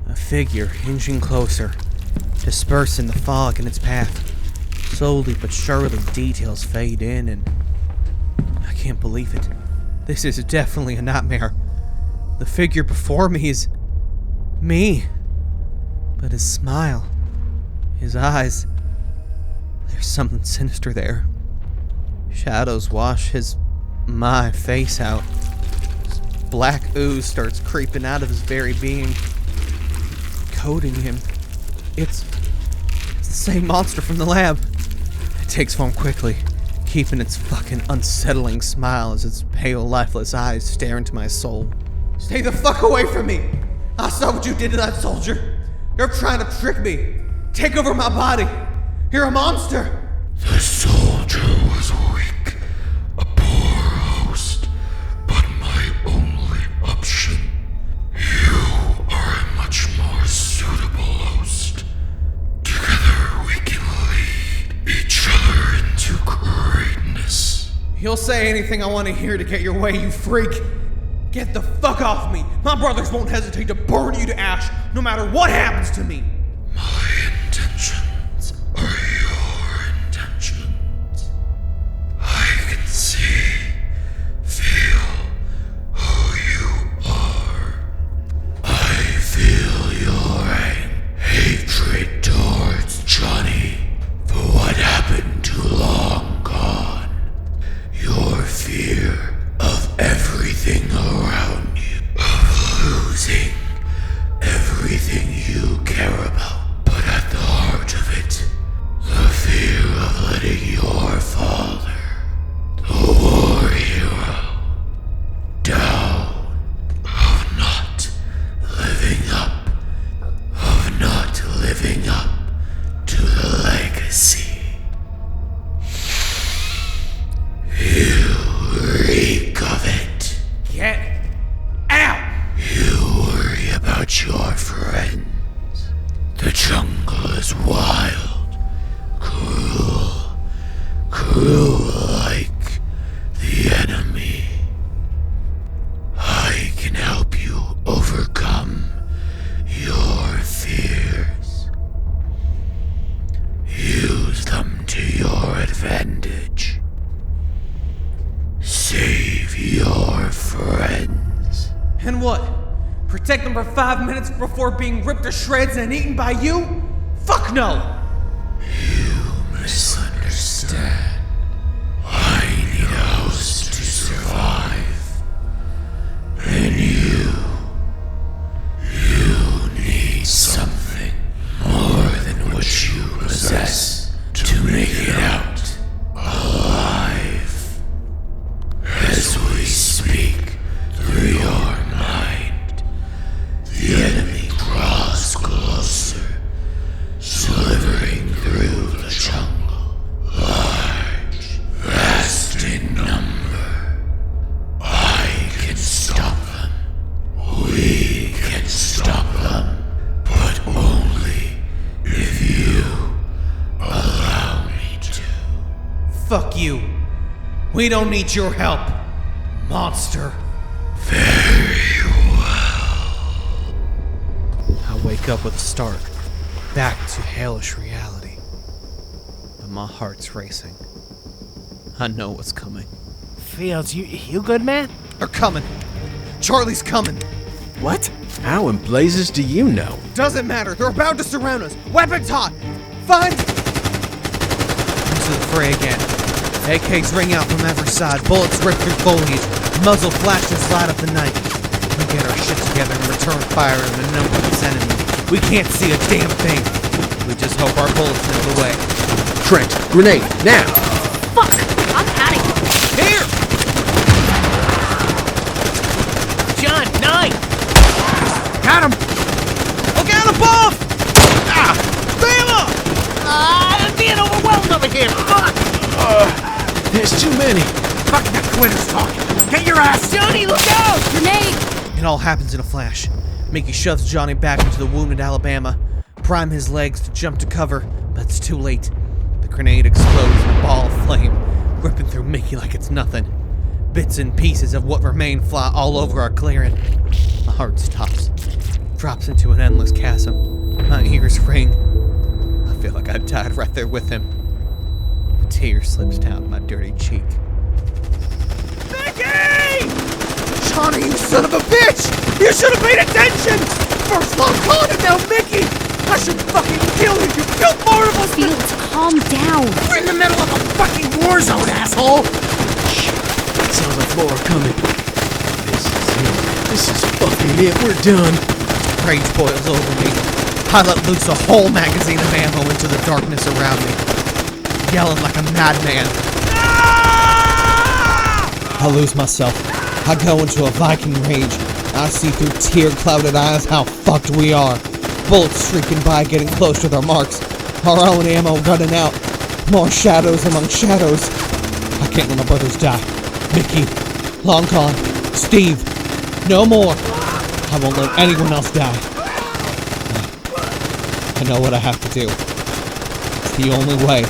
A figure inching closer, dispersing the fog in its path. Slowly but surely, details fade in, and I can't believe it. This is definitely a nightmare. The figure before me is me. But his smile, his eyes, there's something sinister there. Shadows wash my face out. This black ooze starts creeping out of his very being, coating him. It's the same monster from the lab. It takes form quickly, keeping its fucking unsettling smile as its pale, lifeless eyes stare into my soul. Stay the fuck away from me! I saw what you did to that soldier. You're trying to trick me. Take over my body. You're a monster. The soldier was weak, a poor host, but my only option. You are a much more suitable host. Together we can lead each other into greatness. You'll say anything I want to hear to get your way, you freak. Get the fuck off me. My brothers won't hesitate to burn you to ash, no matter what happens to me. My intentions are your intentions. I can see, feel who you are. I feel your hatred towards Johnny for what happened too long gone. Your fear of everything around you, of losing everything you care about. But at the heart of it, the fear of letting your father, the war hero, down, of not living up, to the legacy. You reek of it. Get out! You worry about your friends. The jungle is wild, cruel like the enemy. I can help you overcome your fears. Use them to your advantage. Save your friends. And what? Protect them for 5 minutes before being ripped to shreds and eaten by you? Fuck no! You misunderstand. I need a host to survive. And you need something more than what you possess to make it out alive. As we speak through your mind, the enemy draws closer, slithering through the jungle, large, vast in number. I can stop them. We can stop them, but only if you allow me to. Fuck you. We don't need your help, monster. Very well. I wake up with a start, back to hellish reality. But my heart's racing. I know what's coming. Fields, you good, man? They're coming. Charlie's coming. What? How in blazes do you know? Doesn't matter. They're about to surround us. Weapons hot. Find... Into the fray again. AKs ring out from every side. Bullets rip through foliage. Muzzle flashes light up the night. We get our shit together and return fire in the number of this enemy. We can't see a damn thing. We just hope our bullets know the way. Trent, grenade, now! Fuck! I'm out of here! Here! John, 9! Got him! Look out above! Ah! Bama! I'm being overwhelmed over here! Fuck! There's too many. Fuck, that quitter's talking! Get your ass! Johnny, look out! Grenade! It all happens in a flash. Mickey shoves Johnny back into the wounded Alabama, prime his legs to jump to cover, but it's too late. The grenade explodes in a ball of flame, ripping through Mickey like it's nothing. Bits and pieces of what remain fly all over our clearing. My heart stops. drops into an endless chasm. My ears ring. I feel like I died right there with him. A tear slips down my dirty cheek. Nikki! Johnny, you son of a bitch! You should have paid attention! First Long Con and now Mickey! I should fucking kill you! You killed more of us! Fields, calm down! We're in the middle of a fucking war zone, asshole! Shit, that sounds like more are coming. This is fucking it, we're done. Rage boils over me. I let loose a whole magazine of ammo into the darkness around me, yelling like a madman. I lose myself. I go into a Viking rage. I see through tear-clouded eyes how fucked we are. Bullets streaking by, getting close to their marks. Our own ammo running out. More shadows among shadows. I can't let my brothers die. Mickey, Long Con, Steve, no more. I won't let anyone else die. I know what I have to do. It's the only way.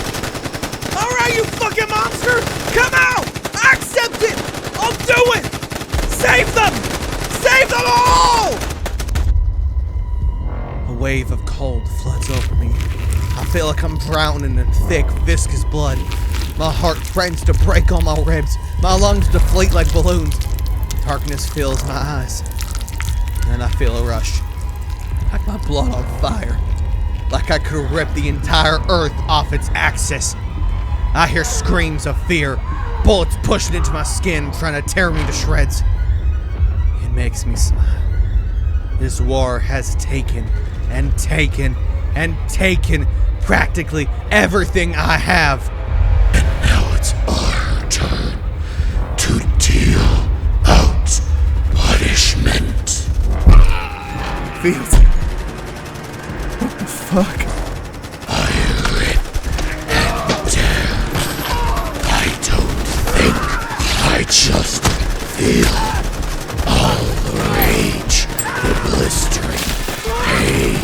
Alright, you fucking monster! Come out! I accept it! I'll do it! Save them! Save them all! A wave of cold floods over me. I feel like I'm drowning in thick, viscous blood. My heart threatens to break all my ribs. My lungs deflate like balloons. Darkness fills my eyes. And I feel a rush. Like my blood on fire. Like I could rip the entire earth off its axis. I hear screams of fear. Bullets pushing into my skin, trying to tear me to shreds. It makes me smile. This war has taken and taken and taken practically everything I have. And now it's our turn to deal out punishment. Fields. What the fuck? I rip and tear. I don't think. I just feel all the rage, the blistering pain.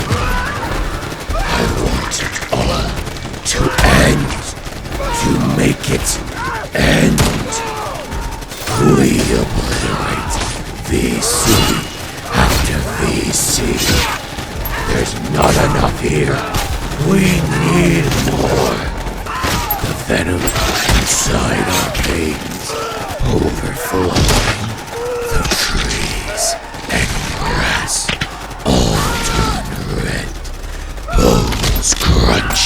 I want it all to end, to make it end. We obliterate VC after VC. There's not enough here. We need more. The venom inside our veins overflowing. The trees and grass all turn red. Bones crunch.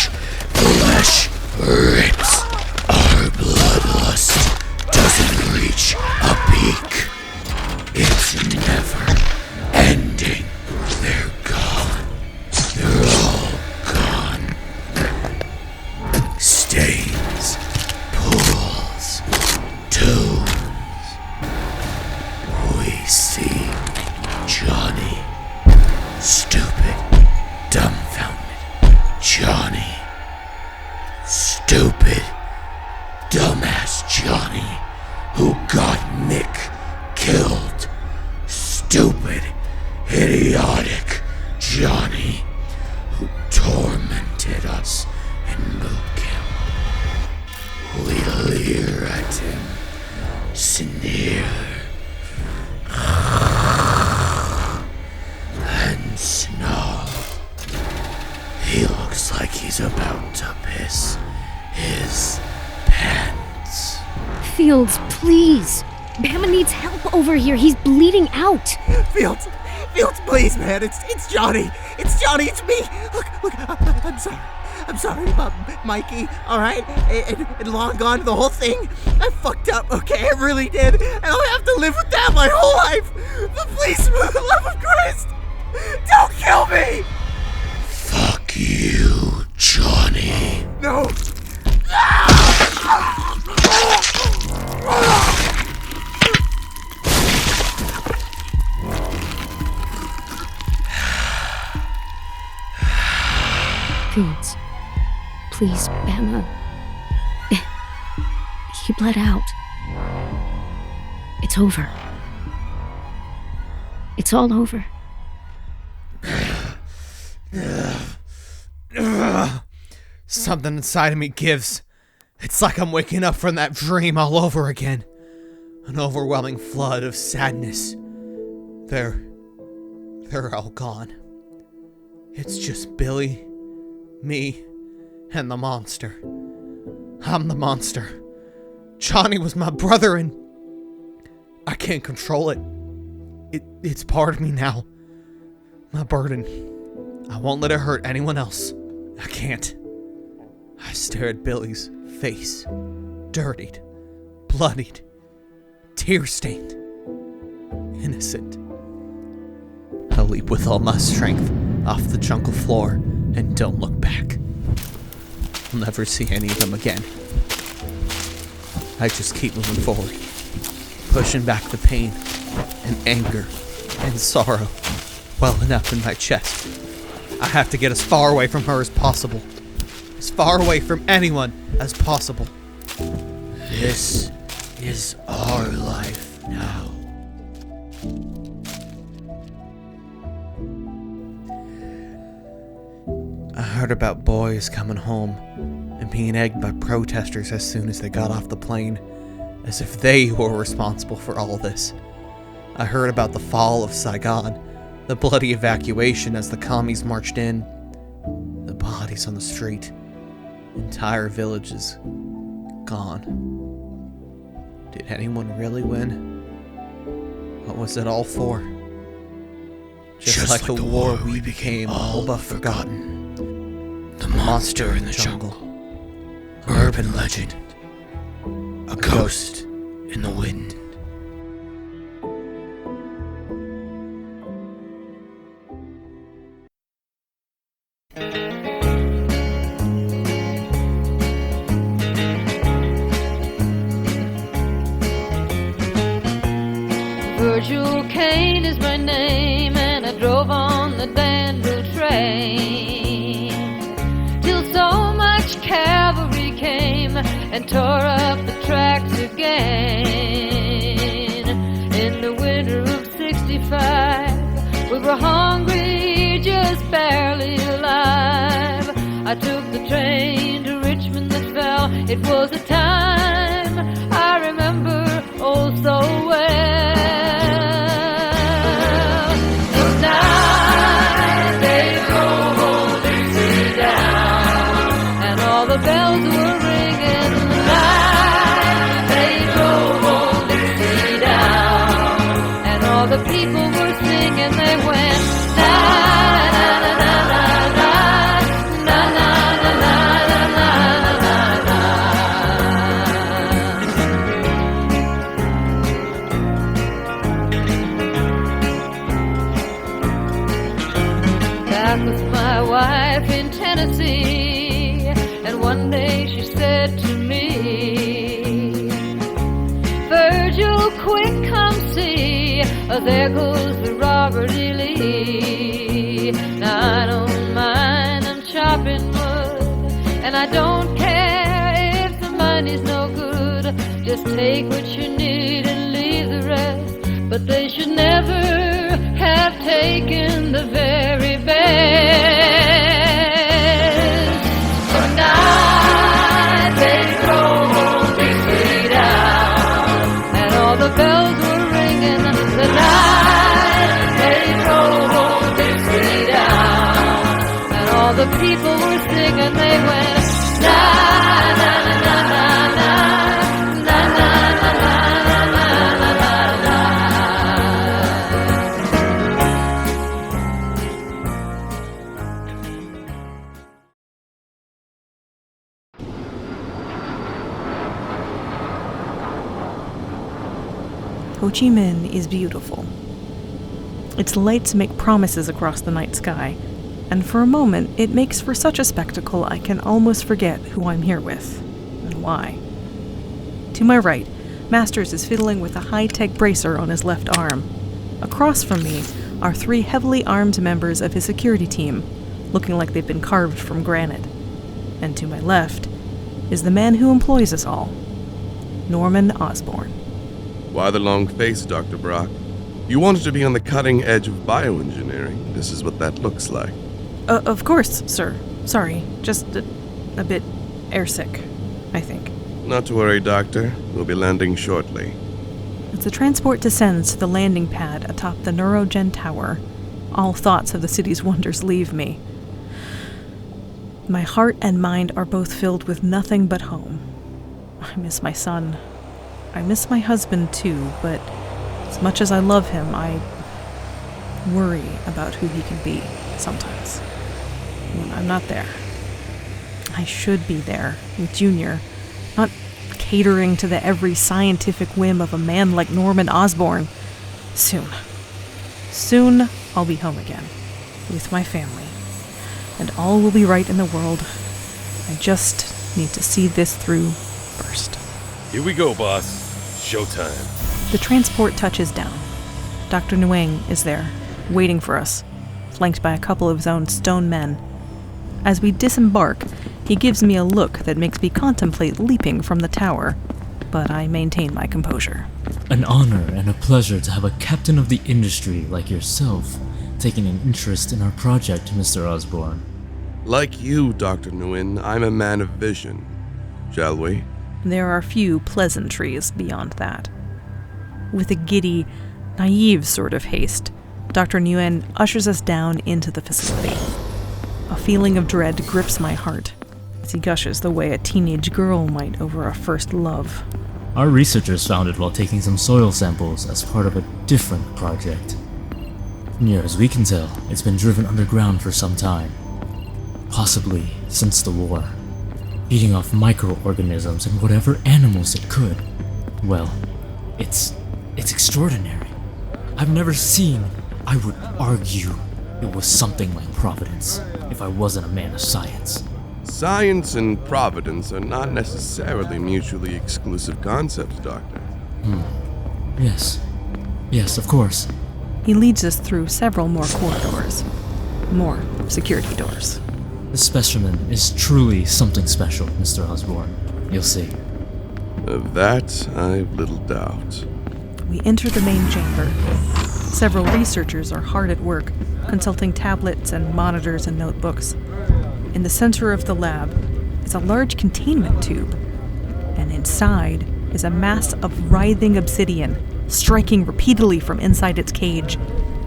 Flesh rips. Our bloodlust doesn't reach a peak. It's never ending. They're gone. They're all gone. Stains, pools, tombs. We see Johnny. Stupid, dumbfounded Johnny. Stupid, dumbass Johnny who got Nick killed. Stupid, idiotic Johnny who tormented us in boot camp. We leer at him, sneer, and snarl. He looks like he's about to piss his pants. Fields, please. Bama needs help over here. He's bleeding out. Fields, please, man. It's Johnny. It's Johnny. It's me. Look. I'm sorry. I'm sorry about Mikey. All right, and Long Gone, the whole thing. I fucked up. Okay, I really did, and I'll have to live with that my whole life. But please, for the love of Christ, don't kill me. Fuck you, Johnny. No. Fields, please, Bama. He bled out. It's over. It's all over. Something inside of me gives. It's like I'm waking up from that dream all over again. An overwhelming flood of sadness. They're They're all gone. It's just Billie, me, and the monster. I'm the monster. Johnny was my brother and I can't control it. It's part of me now. My burden. I won't let it hurt anyone else. I can't. I stare at Billie's face. Dirtied. Bloodied. Tear-stained. Innocent. I leap with all my strength off the jungle floor and don't look back. I'll never see any of them again. I just keep moving forward, pushing back the pain and anger and sorrow welling up in my chest. I have to get as far away from her as possible. As far away from anyone as possible. This is our life now. I heard about boys coming home and being egged by protesters as soon as they got off the plane, as if they were responsible for all this. I heard about the fall of Saigon, the bloody evacuation as the commies marched in, the bodies on the street, entire villages gone. Did anyone really win? What was it all for? Just like the war we became all but forgotten. The monster in the jungle. Urban legend. A ghost in the wind. Virgil Kane is my name, and I drove on the Danville train till so much cavalry came and tore up the tracks again. In the winter of '65, we were hungry, just barely alive. I took the train to Richmond that fell. It was a time I remember oh so well. The bells were ringing, the night they drove old Dixie down, and all the people were singing. They went na na na na na na na na na na na. That was my wife in Tennessee. And one day she said to me, Virgil, quick, come see, there goes the Robert E. Lee. Now I don't mind, I'm chopping wood, and I don't care if the money's no good. Just take what you need and leave the rest. But they should never have taken the very best. Tonight they drove old Dixie down, and all the bells were ringing. The night they drove old Dixie down, and all the people were singing. They went na na na na na na na na na na na na na. Ho Chi Minh is beautiful. Its lights make promises across the night sky, and for a moment it makes for such a spectacle I can almost forget who I'm here with, and why. To my right, Masters is fiddling with a high-tech bracer on his left arm. Across from me are 3 heavily armed members of his security team, looking like they've been carved from granite. And to my left is the man who employs us all, Norman Osborn. Why the long face, Dr. Brock? You wanted to be on the cutting edge of bioengineering. This is what that looks like. Of course, sir. Sorry, just a bit airsick, I think. Not to worry, Doctor. We'll be landing shortly. As the transport descends to the landing pad atop the Neurogen Tower, all thoughts of the city's wonders leave me. My heart and mind are both filled with nothing but home. I miss my son. I miss my husband too, but as much as I love him, I worry about who he can be sometimes when I'm not there. I should be there with Junior, not catering to the every scientific whim of a man like Norman Osborn. Soon I'll be home again, with my family, and all will be right in the world. I just need to see this through first. Here we go, boss. Showtime. The transport touches down. Dr. Nguyen is there, waiting for us, flanked by a couple of his own stone men. As we disembark, he gives me a look that makes me contemplate leaping from the tower, but I maintain my composure. An honor and a pleasure to have a captain of the industry like yourself taking an interest in our project, Mr. Osborn. Like you, Dr. Nguyen, I'm a man of vision. Shall we? There are few pleasantries beyond that. With a giddy, naive sort of haste, Dr. Nguyen ushers us down into the facility. A feeling of dread grips my heart as he gushes the way a teenage girl might over a first love. Our researchers found it while taking some soil samples as part of a different project. Near as we can tell, it's been driven underground for some time. Possibly since the war. Feeding off microorganisms and whatever animals it could. Well, it's extraordinary. I've never seen, I would argue, it was something like Providence, if I wasn't a man of science. Science and Providence are not necessarily mutually exclusive concepts, Doctor. Yes, of course. He leads us through several more corridors. More security doors. This specimen is truly something special, Mr. Osborn. You'll see. Of that, I've little doubt. We enter the main chamber. Several researchers are hard at work, consulting tablets and monitors and notebooks. In the center of the lab is a large containment tube, and inside is a mass of writhing obsidian, striking repeatedly from inside its cage.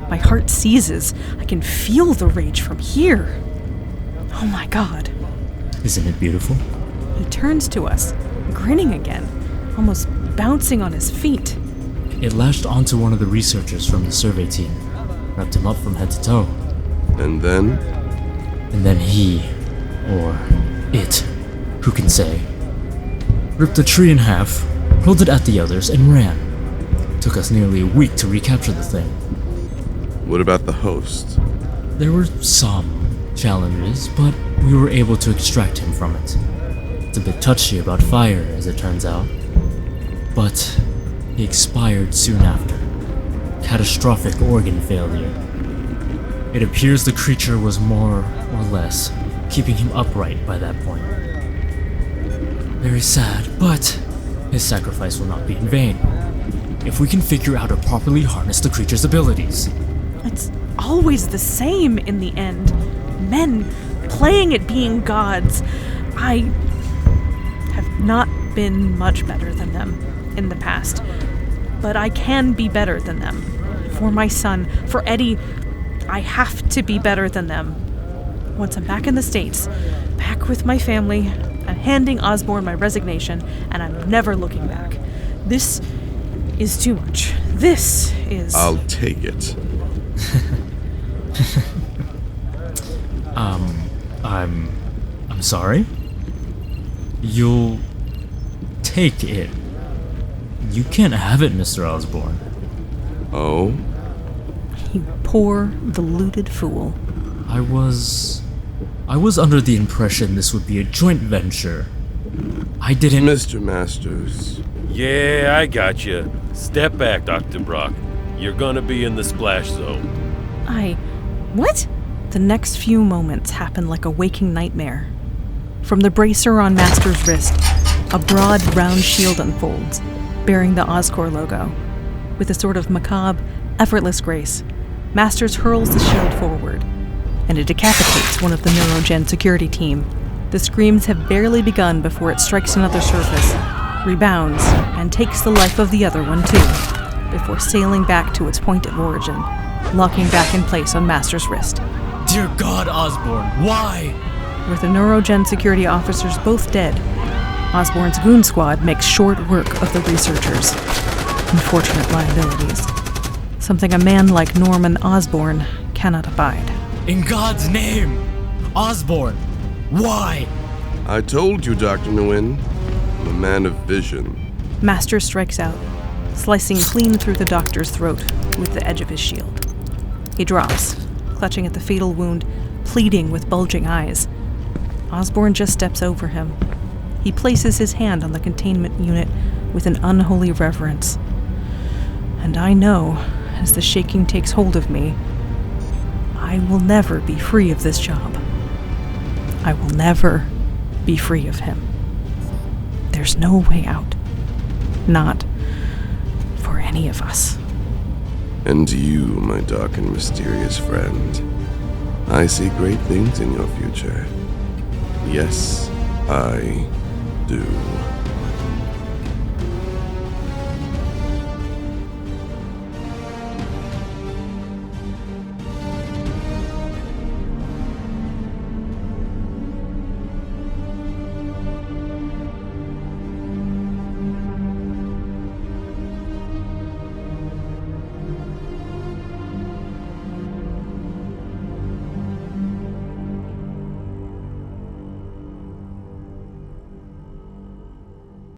My heart seizes. I can feel the rage from here. Oh my God. Isn't it beautiful? He turns to us, grinning again, almost bouncing on his feet. It lashed onto one of the researchers from the survey team, wrapped him up from head to toe. And then? And then he, or it, who can say, ripped the tree in half, hurled it at the others, and ran. Took us nearly a week to recapture the thing. What about the host? There were some challenges, but we were able to extract him from it. It's a bit touchy about fire, as it turns out. But he expired soon after. Catastrophic organ failure. It appears the creature was more or less keeping him upright by that point. Very sad, but his sacrifice will not be in vain. If we can figure out how to properly harness the creature's abilities. It's always the same in the end. Men playing at being gods. I have not been much better than them in the past, but I can be better than them. For my son, for Eddie, I have to be better than them. Once I'm back in the States, back with my family, I'm handing Osborn my resignation, and I'm never looking back. This is too much. This is... I'll take it. I'm sorry? You'll take it. You can't have it, Mr. Osborn. Oh? You poor, deluded fool. I was under the impression this would be a joint venture. I didn't... Mr. Masters. Yeah, I got you. Step back, Dr. Brock. You're gonna be in the splash zone. What? The next few moments happen like a waking nightmare. From the bracer on Master's wrist, a broad, round shield unfolds, bearing the Oscorp logo. With a sort of macabre, effortless grace, Masters hurls the shield forward, and it decapitates one of the Neurogen security team. The screams have barely begun before it strikes another surface, rebounds, and takes the life of the other one too, before sailing back to its point of origin. locking back in place on Master's wrist. Dear God, Osborne, why? With the Neurogen security officers both dead, Osborne's goon squad makes short work of the researchers. Unfortunate liabilities. Something a man like Norman Osborne cannot abide. In God's name! Osborne! Why? I told you, Dr. Nguyen. I'm a man of vision. Master strikes out, slicing clean through the doctor's throat with the edge of his shield. He drops, clutching at the fatal wound, pleading with bulging eyes. Osborne just steps over him. He places his hand on the containment unit with an unholy reverence. And I know, as the shaking takes hold of me, I will never be free of this job. I will never be free of him. There's no way out. Not for any of us. And you, my dark and mysterious friend, I see great things in your future. Yes, I do.